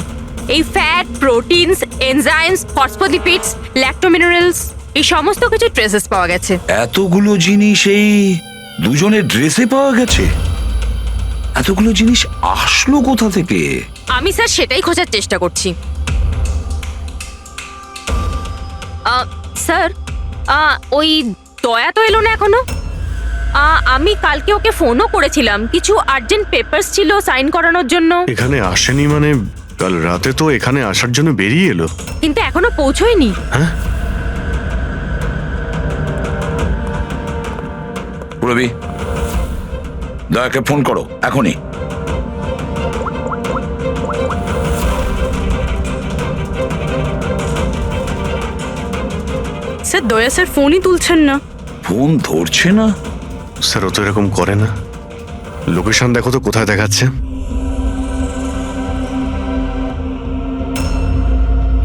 এই ফ্যাট, প্রোটিনস, এনজাইমস, ফসফোলিপিডস, ল্যাক্টোমিনারেলস, এই সমস্ত কিছু ট্রেসেস পাওয়া গেছে। এতগুলো জিনিস এই দুজনের ড্রেসে পাওয়া গেছে? এতগুলো জিনিস আসলো কোথা থেকে? আমি স্যার সেটাই খোঁজার চেষ্টা করছি। স্যার, ওই দয়া তো এলো না এখনো। আমি কালকে ওকে ফোনও করেছিলাম, কিছু আর্জেন্ট পেপারস ছিল সাইন করানোর জন্য। এখানে আসেনি মানে? কাল রাতে তো এখানে আসার জন্য বেরিয়ে এলো, কিন্তু এখনো পৌঁছয়নি। হ্যাঁ, রবি, দয়াকে ফোন করো এখনই। স্যার, দয়া স্যার ফোনই তুলছেন না। ফোন ধরছে না? স্যার ও তো এরকম করে না। লোকেশন দেখো তো কোথায় দেখাচ্ছে।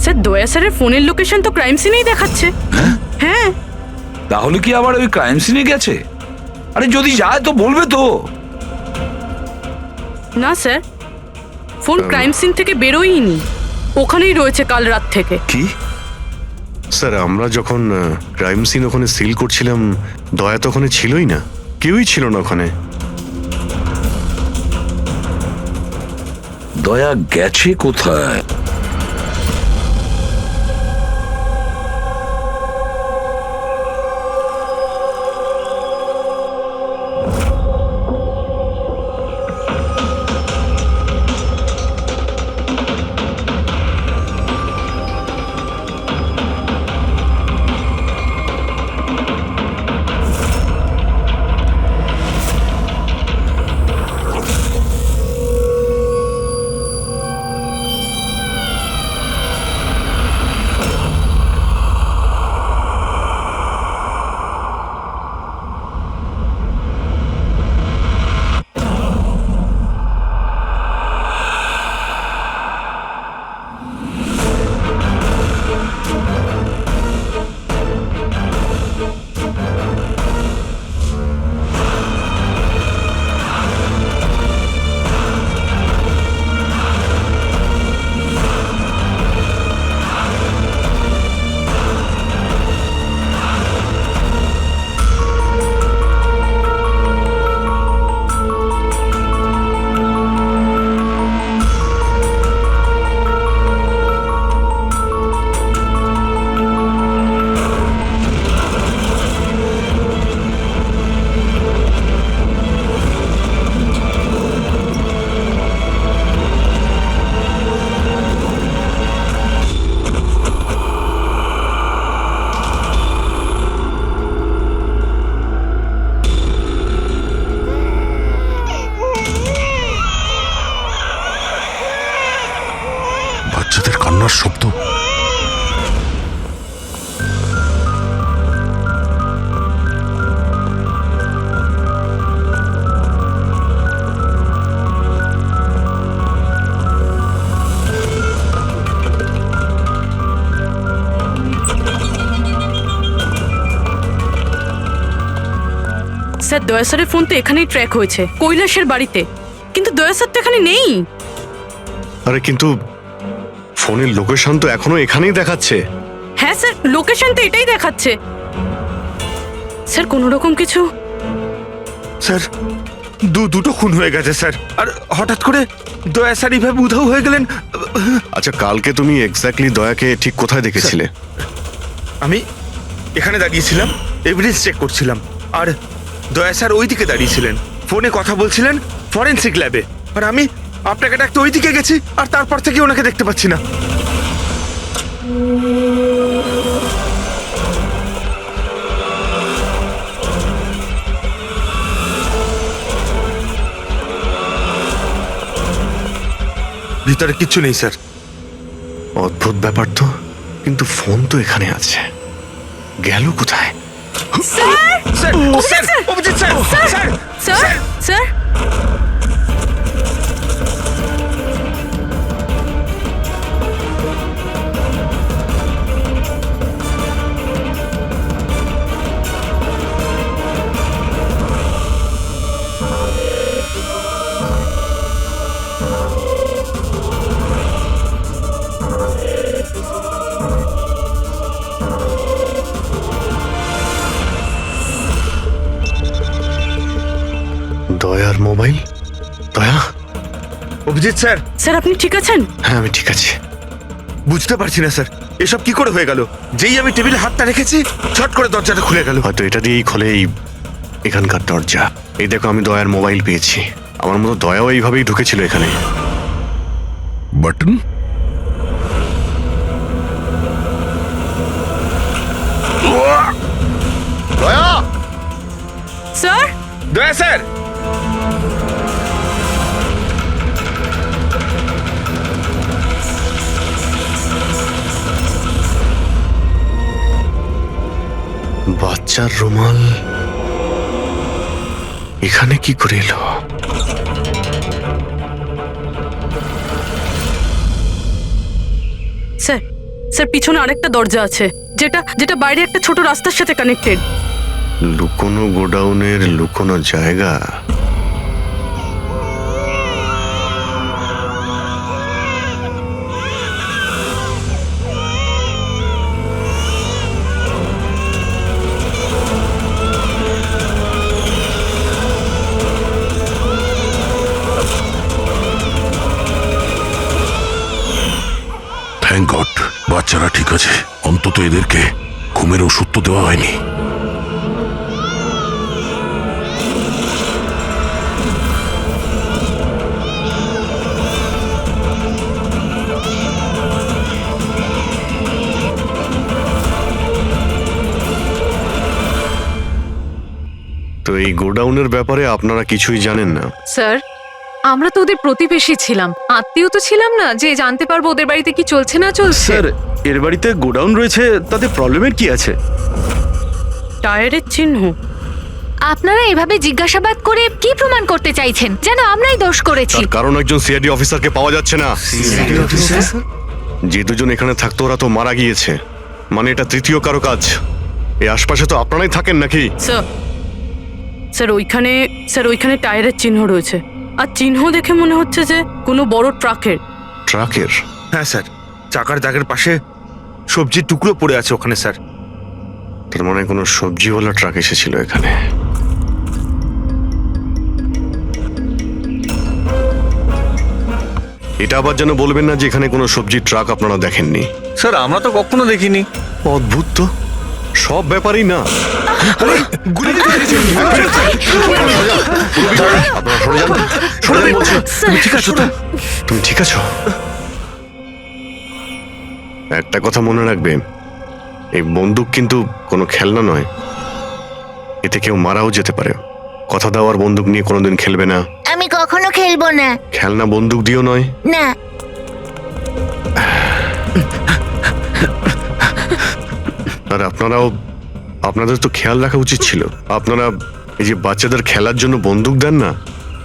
স্যার, দয়া স্যারের ফোনের লোকেশন তো ক্রাইম সিনেই দেখাচ্ছে। হ্যাঁ, তাহলে কি আবার ওই ক্রাইম সিনে গেছে? আরে যদি যায় তো বলবে তো। না স্যার, ফোন ক্রাইম সিন থেকে বেরোয়নি, ওখানেই রয়েছে কাল রাত থেকে। কি স্যার, আমরা যখন ক্রাইম সিন ওখানে সিল করছিলাম দয়া তো ওখানে ছিলই না, কেউই ছিল না ওখানে। দয়া গেছে কোথায়? বাচ্চাদের কান্নার শব্দ। স্যার, দয়া স্যারের ফোন তো এখানেই ট্র্যাক হয়েছে, কৈলাসের বাড়িতে, কিন্তু দয়া স্যার তো এখানে নেই। আরে কিন্তু ফোনের লোকেশন তো এখনো এখানেই দেখাচ্ছে। হ্যাঁ স্যার, লোকেশন তো এটাই দেখাচ্ছে। স্যার কোনো রকম কিছু? স্যার দুটো খুন হয়ে গেছে স্যার, আর হঠাৎ করে দয়া স্যার এইভাবে উধাও হয়ে গেলেন। আচ্ছা, কালকে তুমি এক্স্যাক্টলি দয়াকে ঠিক কোথায় দেখেছিলে? আমি এখানে দাঁড়িয়েছিলাম, এভিডেন্স চেক করছিলাম, আর দয়া স্যার ওই দিকে দাঁড়িয়েছিলেন, ফোনে কথা বলছিলেন ফরেন্সিক ল্যাবে, আর আমি আপনাকে ডাকতে ওই দিকে গেছি, আর তারপর থেকে ওনাকে দেখতে পাচ্ছি না। ভিতরে কিচ্ছু নেই স্যার। অদ্ভুত ব্যাপার তো, কিন্তু ফোন তো এখানে আছে, গেল কোথায়? Sir, sir, Abhijit sir, sir, sir, sir. দয়ার মোবাইল। দয়া, অভিজিৎ স্যার। স্যার আপনি ঠিক আছেন? হ্যাঁ আমি ঠিক আছি। বুঝতে পারছি না স্যার, এসব কি করে হয়ে গেল? যেই আমি টেবিলে হাতটা রেখেছি ছট করে দরজাটা খুলে গেল। হয়তো এটা দিয়েই খোলে এখানকার দরজা। এই দেখো, আমি দয়ার মোবাইল পেয়েছি। আমার মতো দয়াও এইভাবেই ঢুকেছিল এখানে। বাটন। দয়া স্যার, দয়া স্যার। বাচ্চার রুমাল এখানে কি করে এলো? স্যার, স্যার পিছনে আরেকটা দরজা আছে, যেটা যেটা বাইরে একটা ছোট রাস্তার সাথে কানেক্টেড। লুকোনো গোডাউনের লুকোনো জায়গা। থ্যাংক গড বাচ্চারা ঠিক আছে, অন্তত এদেরকে ঘুমের ওষুধ তো দেওয়া হয়নি। তো এই গোডাউনের ব্যাপারে আপনারা কিছুই জানেন না? স্যার, আমরা তো ওদের প্রতিবেশী ছিলাম, আত্মীয় তো ছিলাম না যে জানতে পারবো ওদের বাড়িতে কি চলছে না চলছে। স্যার, এর বাড়িতে গোডাউন রয়েছে, তাতে প্রবলেমের কি আছে? টায়ারের চিহ্ন। আপনারা এভাবে জিজ্ঞাসাবাদ করে কি প্রমাণ করতে চাইছেন? যেন আমরাই দোষ করেছি। তার কারণ একজন সিআইডি অফিসারকে পাওয়া যাচ্ছে না। যে দুজন এখানে থাকতো ওরা তো মারা গিয়েছে, মানে এটা তৃতীয় কারো কাজ। এই আশপাশে তো আপনারাই থাকেন নাকি? স্যার ওইখানে টায়ারের চিহ্ন রয়েছে, আর চিহ্ন দেখে মনে হচ্ছে যে কোনো বড় ট্রাকের। ট্রাকের? হ্যাঁ স্যার, চাকার দাগের পাশে সবজির টুকরো পড়ে আছে ওখানে স্যার। তার মানে কোনো সবজিওয়ালা ট্রাক এসেছিল এখানে। এটা আবার যেন বলবেন না যে এখানে কোনো সবজির ট্রাক আপনারা দেখেননি। স্যার, আমরা তো কখনো দেখিনি। অদ্ভুত তো, সব ব্যাপারই না। তুমি ঠিক আছো? তুমি ঠিক আছো? একটা কথা মনে রাখবে, এই বন্দুক কিন্তু কোনো খেলনা নয়, এতে কেউ মারাও যেতে পারে। কথা দেওয়ার বন্দুক নিয়ে কোনোদিন খেলবে না। আমি কখনো খেলবো না। খেলনা বন্দুক দিয়েও নয়। না। আর আপনাদের তো খেয়াল রাখা উচিত ছিল। আপনারা এই যে বাচ্চাদের খেলার জন্য বন্দুক দেন না,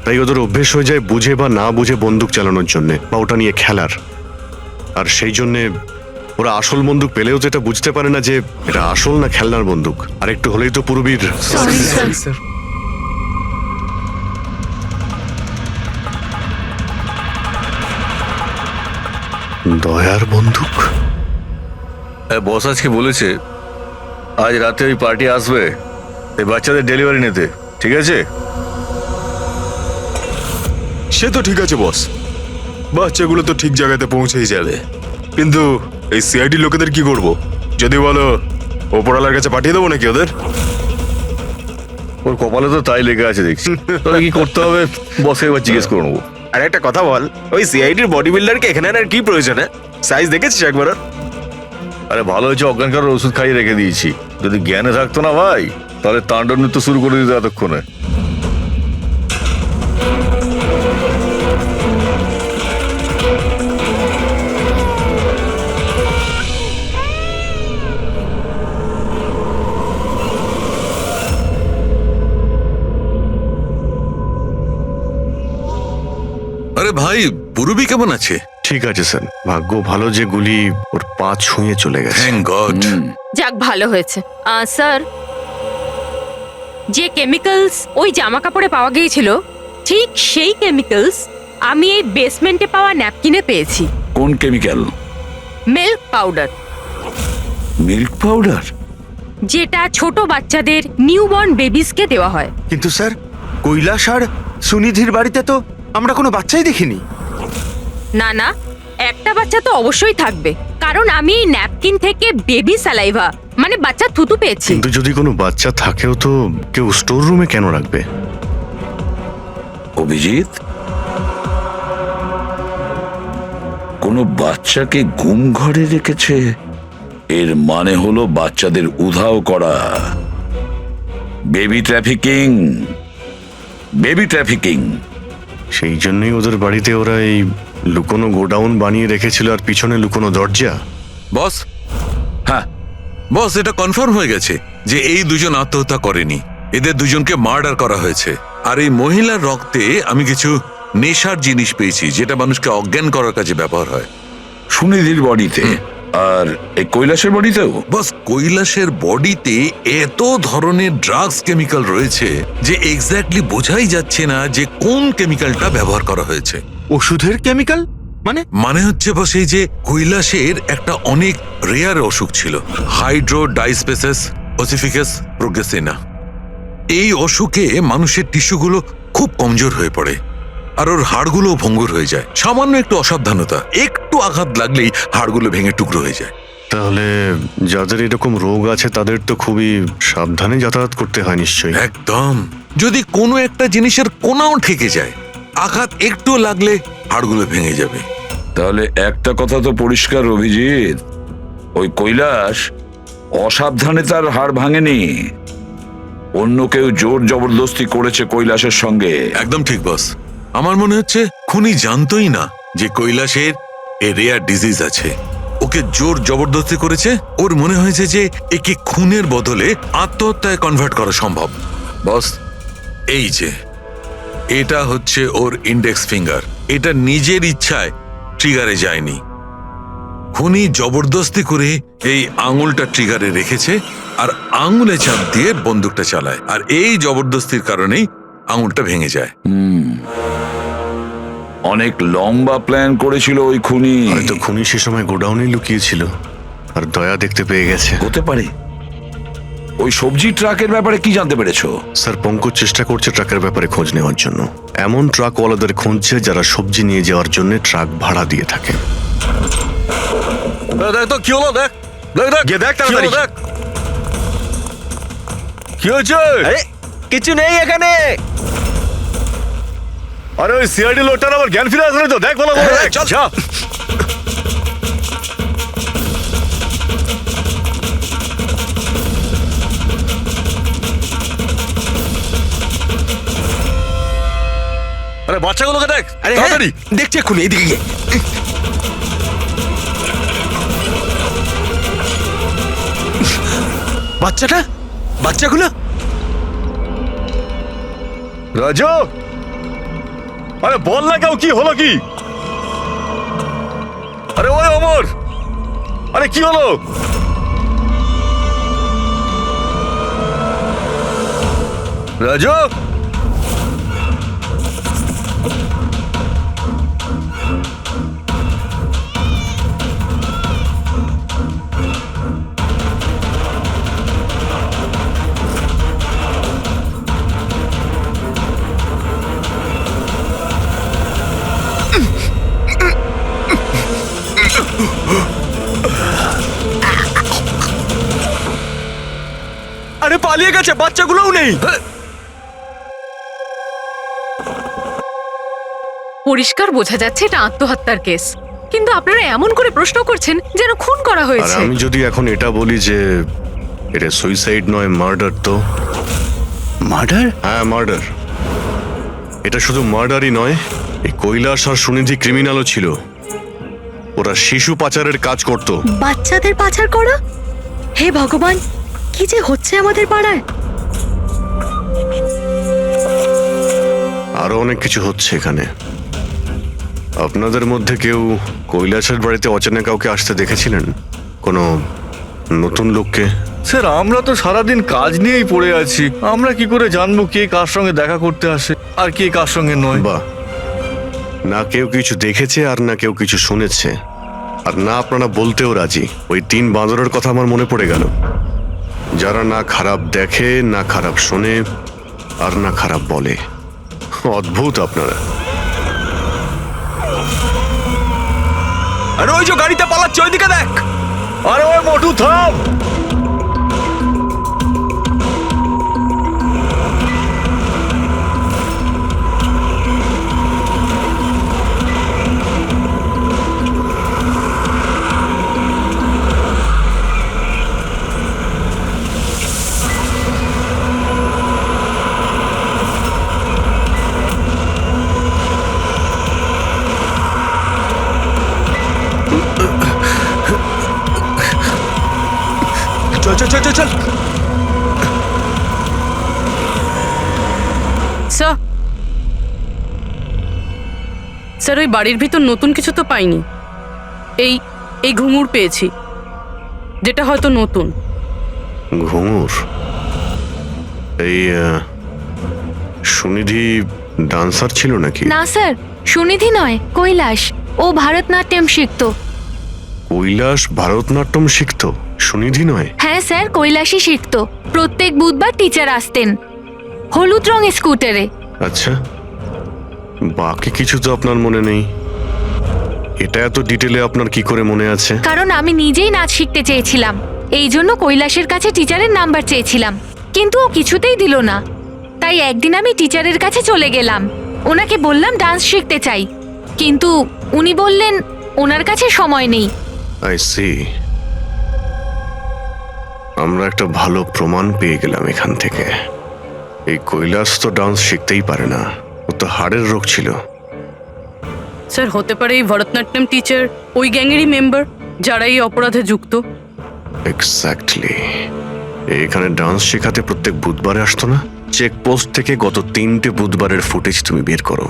তাই ওদের অভ্যেস হয়ে যায় বুঝে বা না বুঝে বন্দুক চালানোর জন্য বা ওটা নিয়ে খেলার। আর সেই জন্যে ওরা আসল বন্দুক পেলেও যেটা বুঝতে পারে না যে এটা আসল না খেলনার বন্দুক। আর একটু হলেই তো পুরবীর দয়ার বন্দুক। বস আজকে বলেছে আজ রাতে ওই পার্টি আসবে এই বাচ্চাদের ডেলিভারি নিতে, ঠিক আছে? সে তো ঠিক আছে বস, বাচ্চাগুলো তো ঠিক জায়গাতে পৌঁছেই যাবে। কিন্তু এই সিআইডি লোকেদের কি করব? যদি বলো ওপরওয়ালার কাছে পাঠিয়ে দেবো নাকি ওদের? ওর কপালে তো তাই লেগে আছে দেখছি। তবে কি করতে হবে বসকে এবার জিজ্ঞেস করে নেবো। আর একটা কথা বল, ওই সিআইডির বডি বিল্ডারকে এখানে আর কি প্রয়োজন? সাইজ দেখেছিস একবার? আরে ভালো হয়েছে অজ্ঞান করার ওষুধ খাইয়ে রেখে দিয়েছি। যদি জ্ঞানে থাকতো না ভাই, তাহলে তাণ্ডব নৃত্য শুরু করে দিত এতক্ষণে। আরে ভাই, পুরবী কেমন আছে? ঠিক আছে স্যার, ভাগ্য ভালো যে গুলি ওর পা ছুঁয়ে চলে গেছে। Thank god. যাক, ভালো হয়েছে। স্যার, যে কেমিক্যালস ওই জামা কাপড়ে পাওয়া গিয়েছিল, ঠিক সেই কেমিক্যালস আমি এই বেসমেন্টে পাওয়া ন্যাপকিনে পেয়েছি। কোন chemical? Milk powder. Milk powder? যেটা ছোট বাচ্চাদের নিউবর্ন বেবিসকে দেওয়া হয়। কিন্তু স্যার, কৈলাস আর সুনিধির বাড়িতে তো আমরা কোনো বাচ্চাই দেখিনি। না না, একটা বাচ্চা তো অবশ্যই থাকবে, কারণ আমি এই ন্যাপকিন থেকে বেবি স্যালাইভা মানে বাচ্চা থুতু পেয়েছি। কিন্তু যদি কোনো বাচ্চা থাকেও তো কেউ স্টোর রুমে কেন রাখবে? অভিজিৎ, কোনো বাচ্চাকে গুম ঘরে রেখেছে, এর মানে হলো বাচ্চাদের উধাও করা। Baby trafficking, baby trafficking. সেই জন্যই ওদের বাড়িতে ওরা এই লুকোনো গোডাউন বানিয়ে রেখেছিল আর পিছনে লুকোনো দরজা। বস, হ্যাঁ বস, এটা কনফার্ম হয়ে গেছে যে এই দুজন আত্মহত্যা করেনি, এদের দুজনকে মার্ডার করা হয়েছে। আর এই মহিলার রক্তে আমি কিছু নেশার জিনিস পেয়েছি যেটা মানুষকে অজ্ঞান করার কাজে ব্যবহার হয়। সুনিধির বডিতে আর এই কৈলাসের বডিতেও? বস, কৈলাসের বডিতে এত ধরনের ড্রাগস কেমিক্যাল রয়েছে যে এক্স্যাক্টলি বোঝাই যাচ্ছে না যে কোন কেমিক্যালটা ব্যবহার করা হয়েছে। ওষুধের কেমিক্যাল? মানে হচ্ছে বস, এই যে কৈলাসের একটা অনেক রেয়ার অসুখ ছিল, হাইড্রোডাইস্পেসিস ওসিফিকাস প্রোগ্রেসিনা। এই অসুখে মানুষের টিস্যুগুলো খুব কমজোর হয়ে পড়ে আর ওর হাড়গুলোও ভঙ্গুর হয়ে যায়। সামান্য একটু অসাবধানতা, একটু আঘাত লাগলেই হাড়গুলো ভেঙে টুকরো হয়ে যায়। তাহলে যাদের এরকম রোগ আছে তাদের তো খুবই সাবধানে যাতায়াত করতে হয় নিশ্চয়ই। একদম, যদি কোনো একটা জিনিসের কোনাও ঠেকে যায়, আঘাত একটু লাগলে হাড়গুলো ভেঙে যাবে। তাহলে একটা কথা তো পরিষ্কার অভিজিৎ, ওই কৈলাস অসাবধানে তার হাড় ভাঙেনি, অন্য কেউ জোর জবরদস্তি করেছে কৈলাসের সঙ্গে। একদম ঠিক বস, আমার মনে হচ্ছে খুনি জানতোই না যে কৈলাসের রেয়ার ডিজিজ আছে। ওকে জোর জবরদস্তি করেছে, ওর মনে হয়েছে যে একে খুনের বদলে আত্মহত্যায় কনভার্ট করা সম্ভব। বস, এই যে এটা হচ্ছে ওর ইন্ডেক্স ফিঙ্গার, এটা নিজের ইচ্ছায় ট্রিগারে যায়নি। খুনি জবরদস্তি করে এই আঙুলটা ট্রিগারে রেখেছে আর আঙুলে চাপ দিয়ে বন্দুকটা চালায়, আর এই জবরদস্তির কারণেই আঙুলটা ভেঙে যায়। অনেক লম্বা প্ল্যান করেছিল ওই খুনি। হয়তো খুনি সে সময় গোডাউনে লুকিয়েছিল আর দয়া দেখতে পেয়ে গেছে। হতে পারে। ওই সবজি ট্রাকের ব্যাপারে কি জানতে পেরেছো? স্যার, পঙ্কজ চেষ্টা করছে ট্রাকের ব্যাপারে খোঁজ নেওয়ার জন্য। এমন ট্রাকওয়ালাদের খুঁজছে যারা সবজি নিয়ে যাওয়ার জন্য ট্রাক ভাড়া দিয়ে থাকে। দেখ তো কি হলো, দেখ দেখ দেখ গিয়ে দেখ তাড়াতাড়ি। দেখ কি হয়েছে? কিছু নেই এখানে। আরে ওই সিআইডি লোকটার আবার জ্ঞান ফিরে আসলে তো দেখ, ভালো করে দেখ। চল। যা। আরে বাচ্চাগুলোকে দেখ তাড়াতাড়ি। দেখছি এক্ষুনি, এদিকে গিয়ে। বাচ্চাগুলো রাজু, আরে বল না কেউ, কি হলো কি? আরে ওই অমর, আরে কি হলো? রাজু, আরে পালিয়ে গেছে, বাচ্চাগুলোও নেই। পরিষ্কার বোঝা যাচ্ছে এটা আত্মহত্যার কেস, কিন্তু আপনারা এমন করে প্রশ্ন করছেন যেন খুন করা আর হয়েছে। আমি যদি এখন এটা বলি যে এটা সুইসাইড নয়, মার্ডার, তো মার্ডার? হ্যাঁ, মার্ডার। এটা শুধু মার্ডারই নয়, এই কৈলাস আর সুনিধি ক্রিমিনালও ছিল। ওরা শিশু পাচারের কাজ করত। বাচ্চাদের পাচার করা? হে ভগবান, কি যে হচ্ছে আমাদের পাড়ায়। আরো অনেক কিছু হচ্ছে এখানে। আপনাদের মধ্যে কেউ কৈলাসের বাড়িতে অচেনা কাউকে আসতে দেখেছিলেন? কোনো নতুন লোককে? স্যার, আমরা তো সারাদিন কাজ নিয়েই পড়ে আছি, আমরা কি করে জানবো কে কার সঙ্গে দেখা করতে আসে আর কে কার সঙ্গে নয়? বাহ, না কেউ কিছু দেখেছে আর না কেউ কিছু শুনেছে, আর না আপনারা বলতেও রাজি। ওই 3 বাঁদরের কথা আমার মনে পড়ে গেল, যারা না খারাপ দেখে, না খারাপ শোনে, আর না খারাপ বলে। অদ্ভুত আপনারা। আরে ওই যে গাড়িতে পালাচ্ছে, ওইদিকে দেখ। আরে ওই মোটু থাম। চল চল চল চল। স্যার, ওই বাড়ির ভিতর নতুন কিছু তো পাইনি। এই ঘুঙুর পেয়েছি, যেটা হয়তো নতুন। ঘুঙুর? এই সুনিধি ডান্সার ছিল নাকি? না স্যার, সুনিধি নয়, কৈলাস। ও ভারতনাট্যম শিখতো। কৈলাস ভারতনাট্যম শিখতো, সুনিধি নয়? হ্যাঁ স্যার, কৈলাসই শিখতো। প্রত্যেক বুধবার টিচার আসতেন হলুদ রঙের স্কুটারে। আচ্ছা, বাকি কিছু তো আপনার মনে নেই। এটা এত ডিটেলে আপনার কি করে মনে আছে? কারণ আমি নিজেই নাচ শিখতে চেয়েছিলাম, এই জন্য কৈলাসের কাছে টিচারের নাম্বার চেয়েছিলাম, কিন্তু ও কিছুতেই দিল না। তাই একদিন আমি টিচারের কাছে চলে গেলাম, ওনাকে বললাম ডান্স শিখতে চাই, কিন্তু উনি বললেন ওনার কাছে সময় নেই। I see. আমরা একটা ভালো প্রমাণ পেয়ে গেলাম এখান থেকে। এই কৈলাস তো ডান্স শিখতেই পারে না, ও তো হাড়ের রোগ ছিল। স্যার হতে পারে এই ভরতনাট্যম টিচার ওই গ্যাংয়েরই মেম্বার যারা এই অপরাধে যুক্ত। এক্স্যাক্টলি। এখানে ডান্স শেখাতে প্রত্যেক বুধবারে আসতো না? চেকপোস্ট থেকে গত 3টে বুধবারের ফুটেজ তুমি বের করো।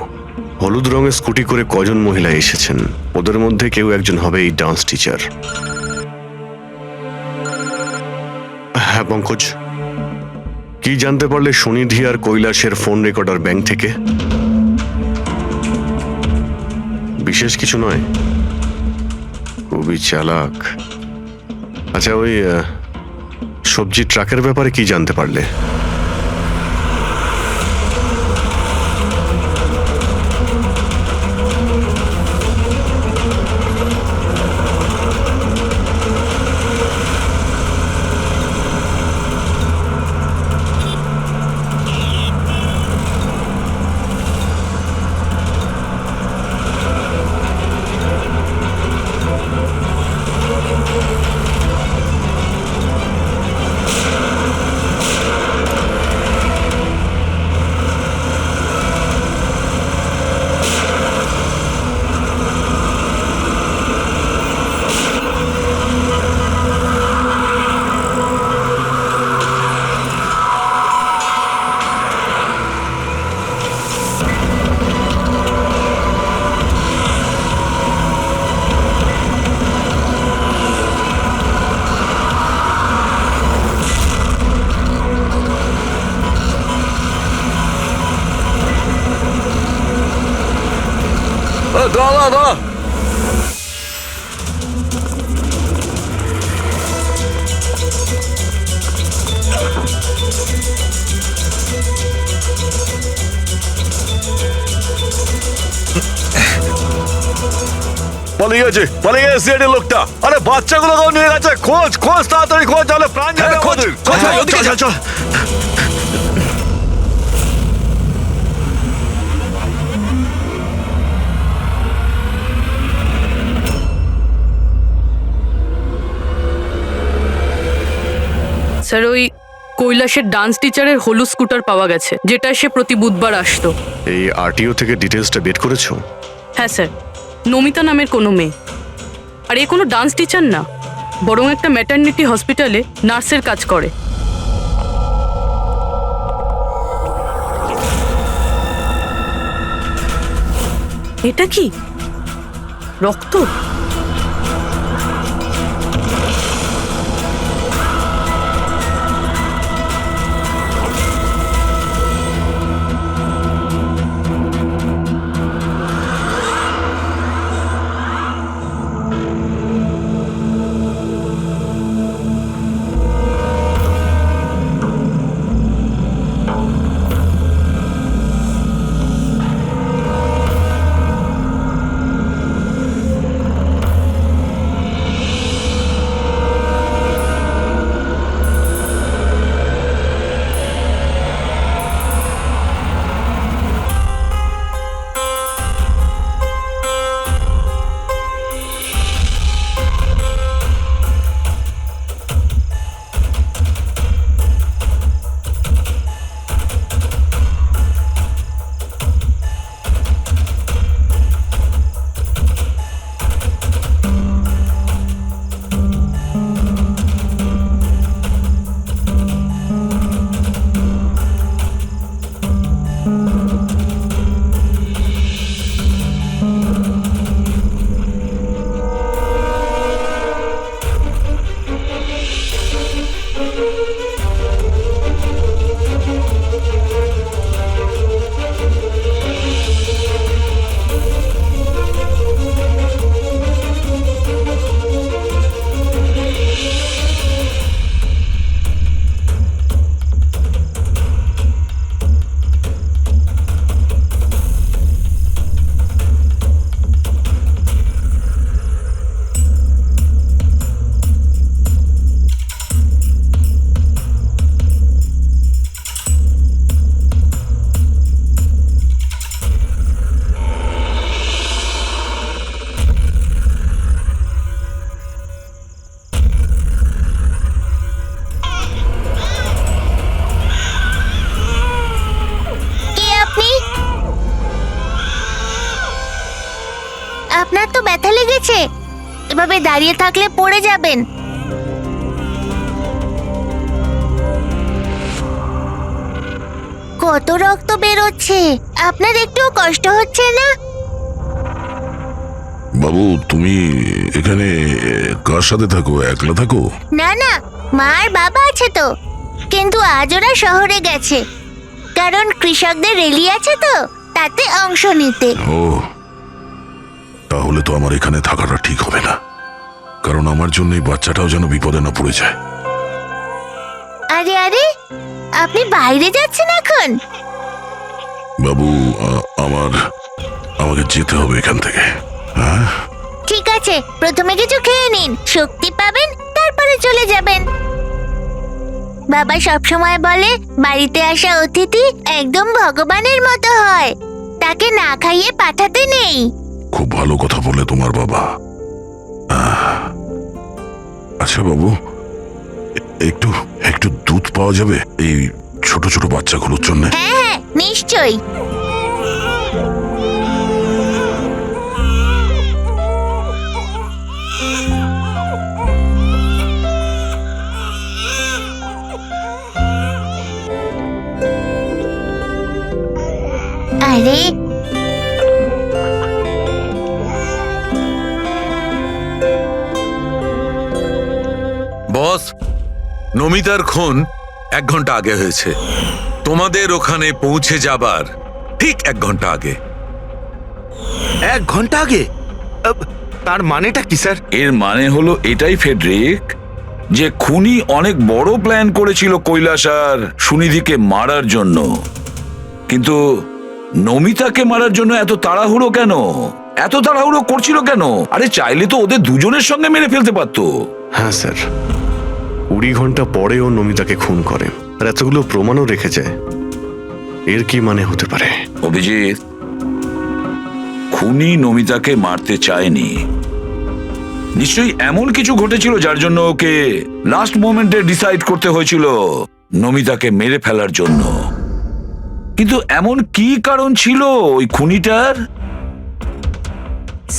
হলুদ রঙের স্কুটি করে কজন মহিলা এসেছেন, ওদের মধ্যে কেউ একজন হবে এই ডান্স টিচার। হ্যাঁ পঙ্কজ, কি জানতে পারলে সুনিধি আর কৈলাসের ফোন রেকর্ডার ব্যাংক থেকে? বিশেষ কিছু নয়, খুবই চালাক। আচ্ছা, ওই সবজি ট্রাকের ব্যাপারে কি জানতে পারলে? দাদা পালিয়ে গেছে লোকটা। আরে বাচ্চাগুলো নিয়ে গেছে, খোঁজ খোঁজ তাড়াতাড়ি খোঁজ, তাহলে প্রাণ যাবে আমাদের। চল। স্যার ওই কৈলাসের ডান্স টিচারের হলুদ স্কুটার পাওয়া গেছে, যেটা সে প্রতি বুধবার আসতো। এই আরটিও থেকে ডিটেলসটা বের করেছো? হ্যাঁ স্যার, নমিতা নামের কোনো মেয়ে। আর এ কোনো ডান্স টিচার না, বরং একটা ম্যাটারনিটি হসপিটালে নার্সের কাজ করে। এটা কি রক্ত? আপনার তো ব্যথা লেগেছে, এভাবে দাঁড়িয়ে থাকলে পড়ে যাবেন। কত রক্ত বেরোচ্ছে, আপনার একটু কষ্ট হচ্ছে না? বাবু তুমি এখানে কার সাথে থাকো, একলা থাকো? না না, মা আর বাবা আছে তো, কিন্তু আজ ওরা শহরে গেছে, কারণ কৃষকদের রেলি আছে তো, তাতে অংশ নিতে। ও, তাহলে তো আমার এখানে থাকাটা ঠিক হবে না, কারণ আমার জন্য এই বাচ্চাটাও যেন বিপদে না পড়ে যায়। আরে আরে, আপনি বাইরে যাচ্ছেন এখন? বাবু আমাকে যেতে হবে এখান থেকে। হ্যাঁ ঠিক আছে, প্রথমে কিছু খেয়ে নিন, শক্তি পাবেন, তারপরে চলে যাবেন। বাবা সবসময় বলে বাড়িতে আসা অতিথি একদম ভগবানের মতো হয়, তাকে না খাইয়ে পাঠাতে নেই। খুব ভালো কথা বলে তোমার বাবা। আচ্ছা বাবু, একটু একটু দুধ পাওয়া যাবে এই ছোট ছোট বাচ্চাগুলোর জন্য? হ্যাঁ হ্যাঁ, নিশ্চয়ই। আরে বস, নমিতার খুন 1 ঘন্টা আগে হয়েছে, তোমাদের ওখানে পৌঁছে যাবার ঠিক 1 ঘন্টা আগে। 1 ঘন্টা আগে? তার মানেটা কি স্যার? এর মানে হলো এটাই ফেডরিক, যে খুনি অনেক বড় প্ল্যান করেছিল কৈলাস আর সুনিধিকে মারার জন্য, কিন্তু নমিতাকে মারার জন্য এত তাড়াহুড়ো কেন? এত তাড়াহুড়ো করছিল কেন? আরে চাইলে তো ওদের দুজনের সঙ্গে মেরে ফেলতে পারতো। হ্যাঁ স্যার, 20 ঘন্টা পরেও নমিতাকে খুন করে, আর এতগুলো প্রমাণও রেখে যায়। এর কি মানে হতে পারে? অভিজিৎ, খুনি নমিতাকে মারতে চায়নি। নিশ্চয়ই এমন কিছু ঘটেছিল যার জন্য ওকে লাস্ট মোমেন্টে ডিসাইড করতে হয়েছিল নমিতাকে মেরে ফেলার জন্য। কিন্তু এমন কি কারণ ছিল ওই খুনিটার?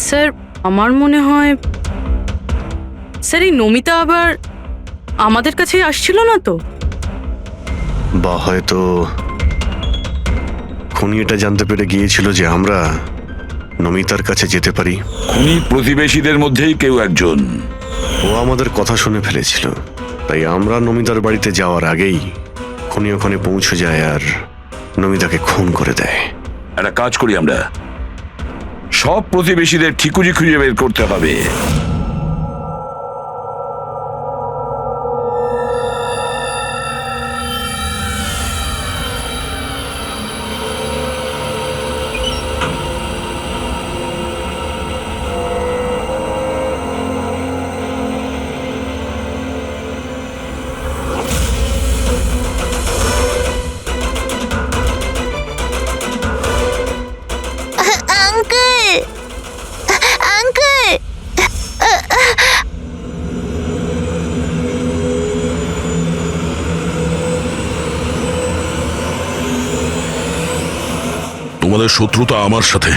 স্যার আমার মনে হয় স্যার এই নমিতা আবার আমাদের কাছে আসছিল না তো? বা হয়তো খুনি এটা জানতে পেরে গিয়েছিল যে আমরা নমিতার কাছে যেতে পারি। খুনি প্রতিবেশীদের মধ্যেই কেউ একজন। ও আমাদের কথা শুনে ফেলেছিল, তাই আমরা নমিতার বাড়িতে যাওয়ার আগেই খুনি ওখানে পৌঁছে যায় আর নমিতাকে খুন করে দেয়। একটা কাজ করি, আমরা সব প্রতিবেশীদের ঠিকুজি খুঁজে বের করতে হবে। আঙ্কেল, আঙ্কেল, তোমাদের শত্রুতা আমার সাথে,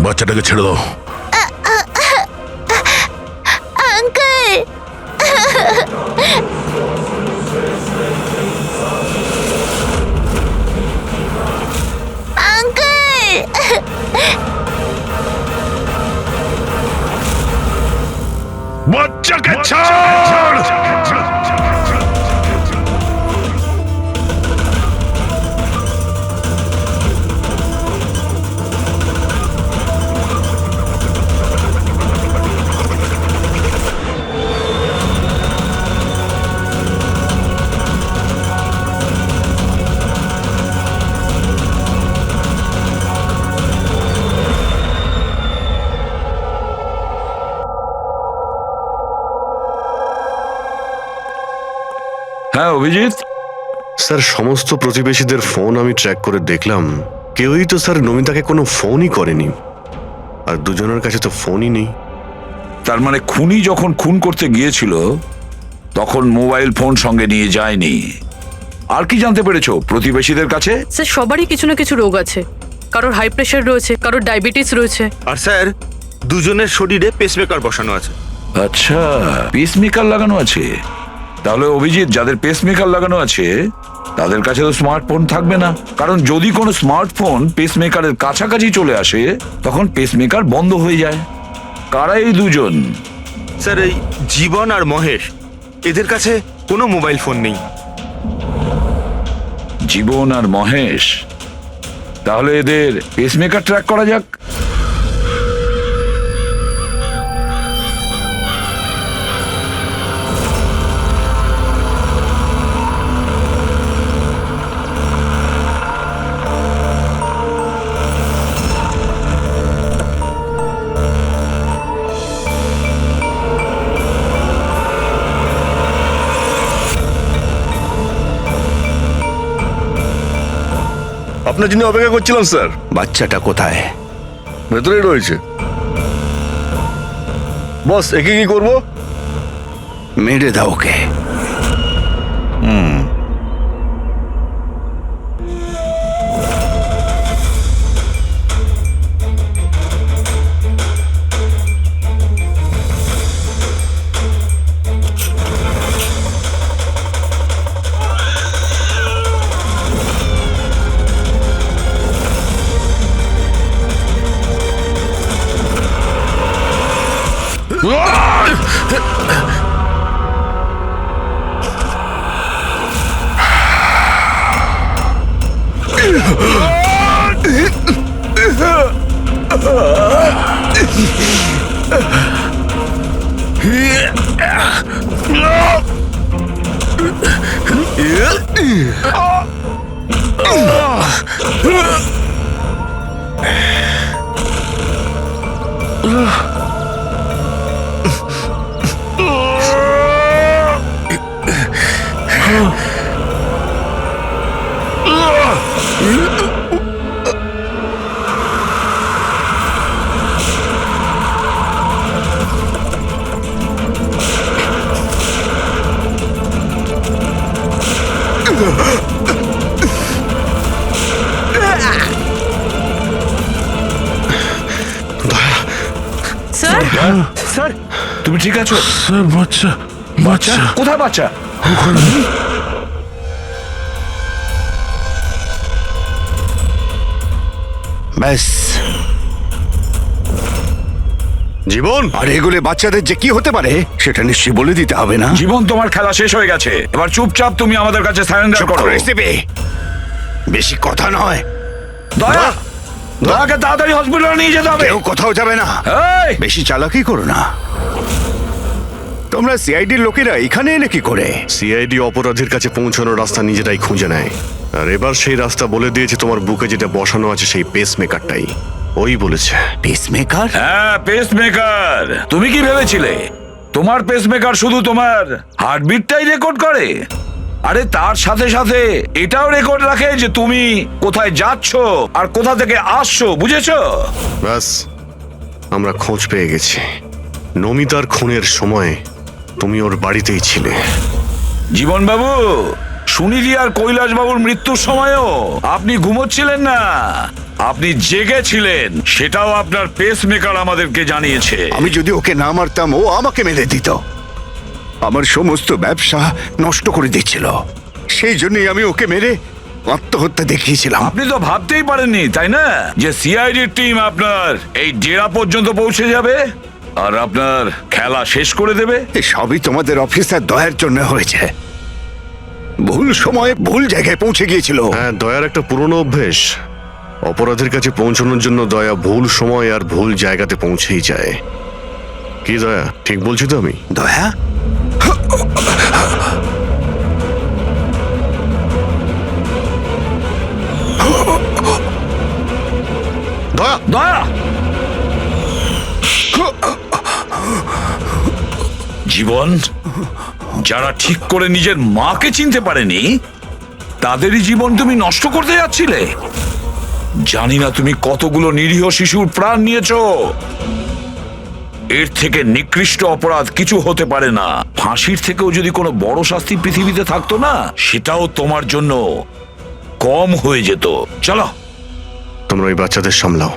বাচ্চাটাকে ছেড়ে দাও। আঙ্কেল, আঙ্কেল, বাচ্চাকে ছাড়! হ্যাঁ অভিজিৎ, স্যার সমস্ত প্রতিবেশীদের ফোন আমি ট্র্যাক করে দেখলাম, কেউই তো স্যার নমিতাকে কোনো ফোনই করেনি, আর দুজনের কাছে তো ফোনই নেই। তার মানে খুনি যখন খুন করতে গিয়েছিল তখন মোবাইল ফোন সঙ্গে নিয়ে যায়নি। আর কি জানতে পেরেছো প্রতিবেশীদের কাছে? স্যার সবারই কিছু না কিছু রোগ আছে, কারোর হাই প্রেশার রয়েছে, কারোর ডায়াবেটিস রয়েছে। আর স্যার দুজনের শরীরে পেসমেকার বসানো আছে। আচ্ছা, পেসমেকার লাগানো আছে। তাহলে অভিজিৎ, যাদের পেসমেকার লাগানো আছে তাদের কাছে তো স্মার্টফোন থাকবে না, কারণ যদি কোনো স্মার্টফোন পেসমেকারের কাছাকাছি চলে আসে তখন পেসমেকার বন্ধ হয়ে যায়। কারা এই দুজন? স্যার, এই জীবন আর মহেশ, এদের কাছে কোনো মোবাইল ফোন নেই। জীবন আর মহেশ? তাহলে এদের পেসমেকার ট্র্যাক করা যাক। আপনার জন্য অপেক্ষা করছিলাম স্যার। বাচ্চাটা কোথায়? ভেতরেই রয়েছে। বস, একে কি করবো? মেরে দাও ওকে। স্যার, তুমি ঠিক আছো? স্যার, বাচ্চা বাচ্চা কোথায়? বাচ্চা ব্যাস। জীবন, আর এগুলো বাচ্চাদের যে কি হতে পারে সেটা নিশ্চয়ই বলে দিতে হবে না? জীবন, তোমার খেলা শেষ হয়ে গেছে। এবার চুপচাপ তুমি আমাদের কাছে সারেন্ডার করো। বেশি কথা নয়। দয়া, দয়াকে তাড়াতাড়ি হসপিটালে নিয়ে যেতে হবে। কেউ কোথাও যাবে না। বেশি চালাকি করো না। তোমরা সিআইডির লোকেরা এখানে এলে কি করে? সিআইডি অপরাধীর কাছে পৌঁছানোর রাস্তা নিজেরাই খুঁজে নেয়, আর এবার সেই রাস্তা বলে দিয়েছে। তোমার বুকে যেটা বসানো আছে সেই পেসমেকারটাই ওই বলেছে। পেসমেকার? হ্যাঁ, পেসমেকার। তুমি কি ভেবেছিলে তোমার পেসমেকার শুধু তোমার হার্টবিটটাই রেকর্ড করে? আরে তার সাথে সাথে এটাও রেকর্ড রাখে যে তুমি কোথায় যাচ্ছ আর কোথা থেকে আসছো, বুঝেছো? ব্যাস, আমরা খোঁজ পেয়ে গেছি। নমিতার খুনের সময় তুমি ওর বাড়িতেই ছিলে। জীবন বাবু, সুনিধি আর কৈলাস বাবুর মৃত্যুর সময়ও আপনি ঘুমোচ্ছিলেন না, আপনি জেগেছিলেন। সেটাও আপনার পেসমেকার আমাদেরকে জানিয়েছে। আমি যদি ওকে না মারতাম ও আমাকে মেরে দিত। আমার সমস্ত ব্যবসা নষ্ট করে দিচ্ছিল। সেই জন্যই আমি ওকে মেরে আত্মহত্যা দেখিয়েছিলাম। আপনি তো ভাবতেই পারেননি, তাই না, যে সিআইডির টিম আপনার এই ডেরা পর্যন্ত পৌঁছে যাবে আর আপনার খেলা শেষ করে দেবে? সবই তোমাদের অফিসার দয়ার জন্য হয়েছে। ভুল সময়ে ভুল জায়গায় পৌঁছে গিয়েছিল। হ্যাঁ, দয়ার একটা পুরনো অভ্যেস। অপরাধের কাছে পৌঁছানোর জন্য দয়া ভুল সময় আর ভুল জায়গাতে পৌঁছেই যায়। কি দয়া, ঠিক বলছি তো আমি? দয়া, দয়া, দয়া! জীবন, যারা ঠিক করে নিজের মাকে চিনতে পারেনি তাদেরই জীবন তুমি নষ্ট করতে যাচ্ছিলে। জানি না তুমি কতগুলো নিরীহ শিশুর প্রাণ নিয়েছো। এর থেকে নিকৃষ্ট অপরাধ কিছু হতে পারে না। ফাঁসির থেকেও যদি কোনো বড় শাস্তি পৃথিবীতে থাকতো না, সেটাও তোমার জন্য কম হয়ে যেত। চলো, তোমরা ওই বাচ্চাদের সামলাও।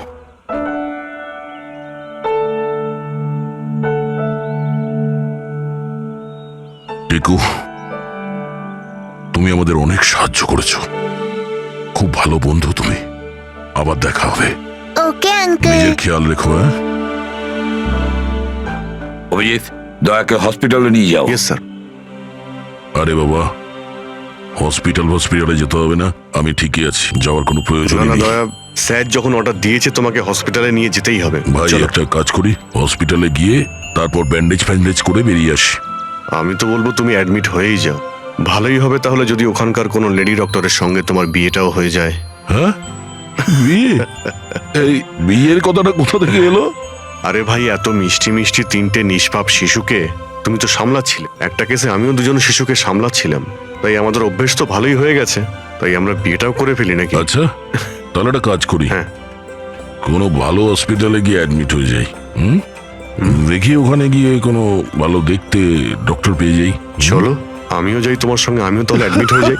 টিকু, তুমি আমাদের অনেক সাহায্য করেছো। খুব ভালো বন্ধু তুমি। আবার দেখা হবে। Okay uncle. নিজের খেয়াল রেখো। হ্যাঁ অভিজিৎ, দয়াকে হসপিটালে নিয়ে যাও। স্যার। আরে বাবা, হসপিটালে যেতে হবে না, আমি ঠিকই আছি, যাওয়ার কোনো প্রয়োজন না নেই। দয়া, স্যার যখন অর্ডার দিয়েছে তোমাকে হসপিটালে নিয়ে যেতেই হবে। ভাই একটা কাজ করি, হসপিটালে গিয়ে তারপর ব্যান্ডেজ করে বেরিয়ে আসি। আমি তো বলবো তুমি অ্যাডমিট হয়েই যাও। ভালোই হবে তাহলে যদি ওখানকার কোনো লেডি ডক্টরের সঙ্গে তোমার বিয়েটাও হয়ে যায়। হ্যাঁ, বিয়ে? এই বিয়ের কথাটা কোথা থেকে এলো? আরে ভাই, এত মিষ্টি মিষ্টি 3টে নিষ্পাপ শিশুকে তুমি তো সামলাচ্ছিলে। একটা কেসে আমিও 2জন শিশুকে সামলাচ্ছিলাম, তাই আমাদের অভ্যেস তো ভালোই হয়ে গেছে। তাই আমরা বিয়েটাও করে ফেলি নাকি? আচ্ছা, তাহলে একটা কাজ করি, হ্যাঁ, কোনো ভালো হসপিটালে গিয়ে অ্যাডমিট হয়ে যাই। দেখি ওখানে গিয়ে কোনো ভালো দেখতে ডক্টর পেয়ে যাই। চলো আমিও যাই তোমার সঙ্গে, আমিও তাহলে অ্যাডমিট হয়ে যাই।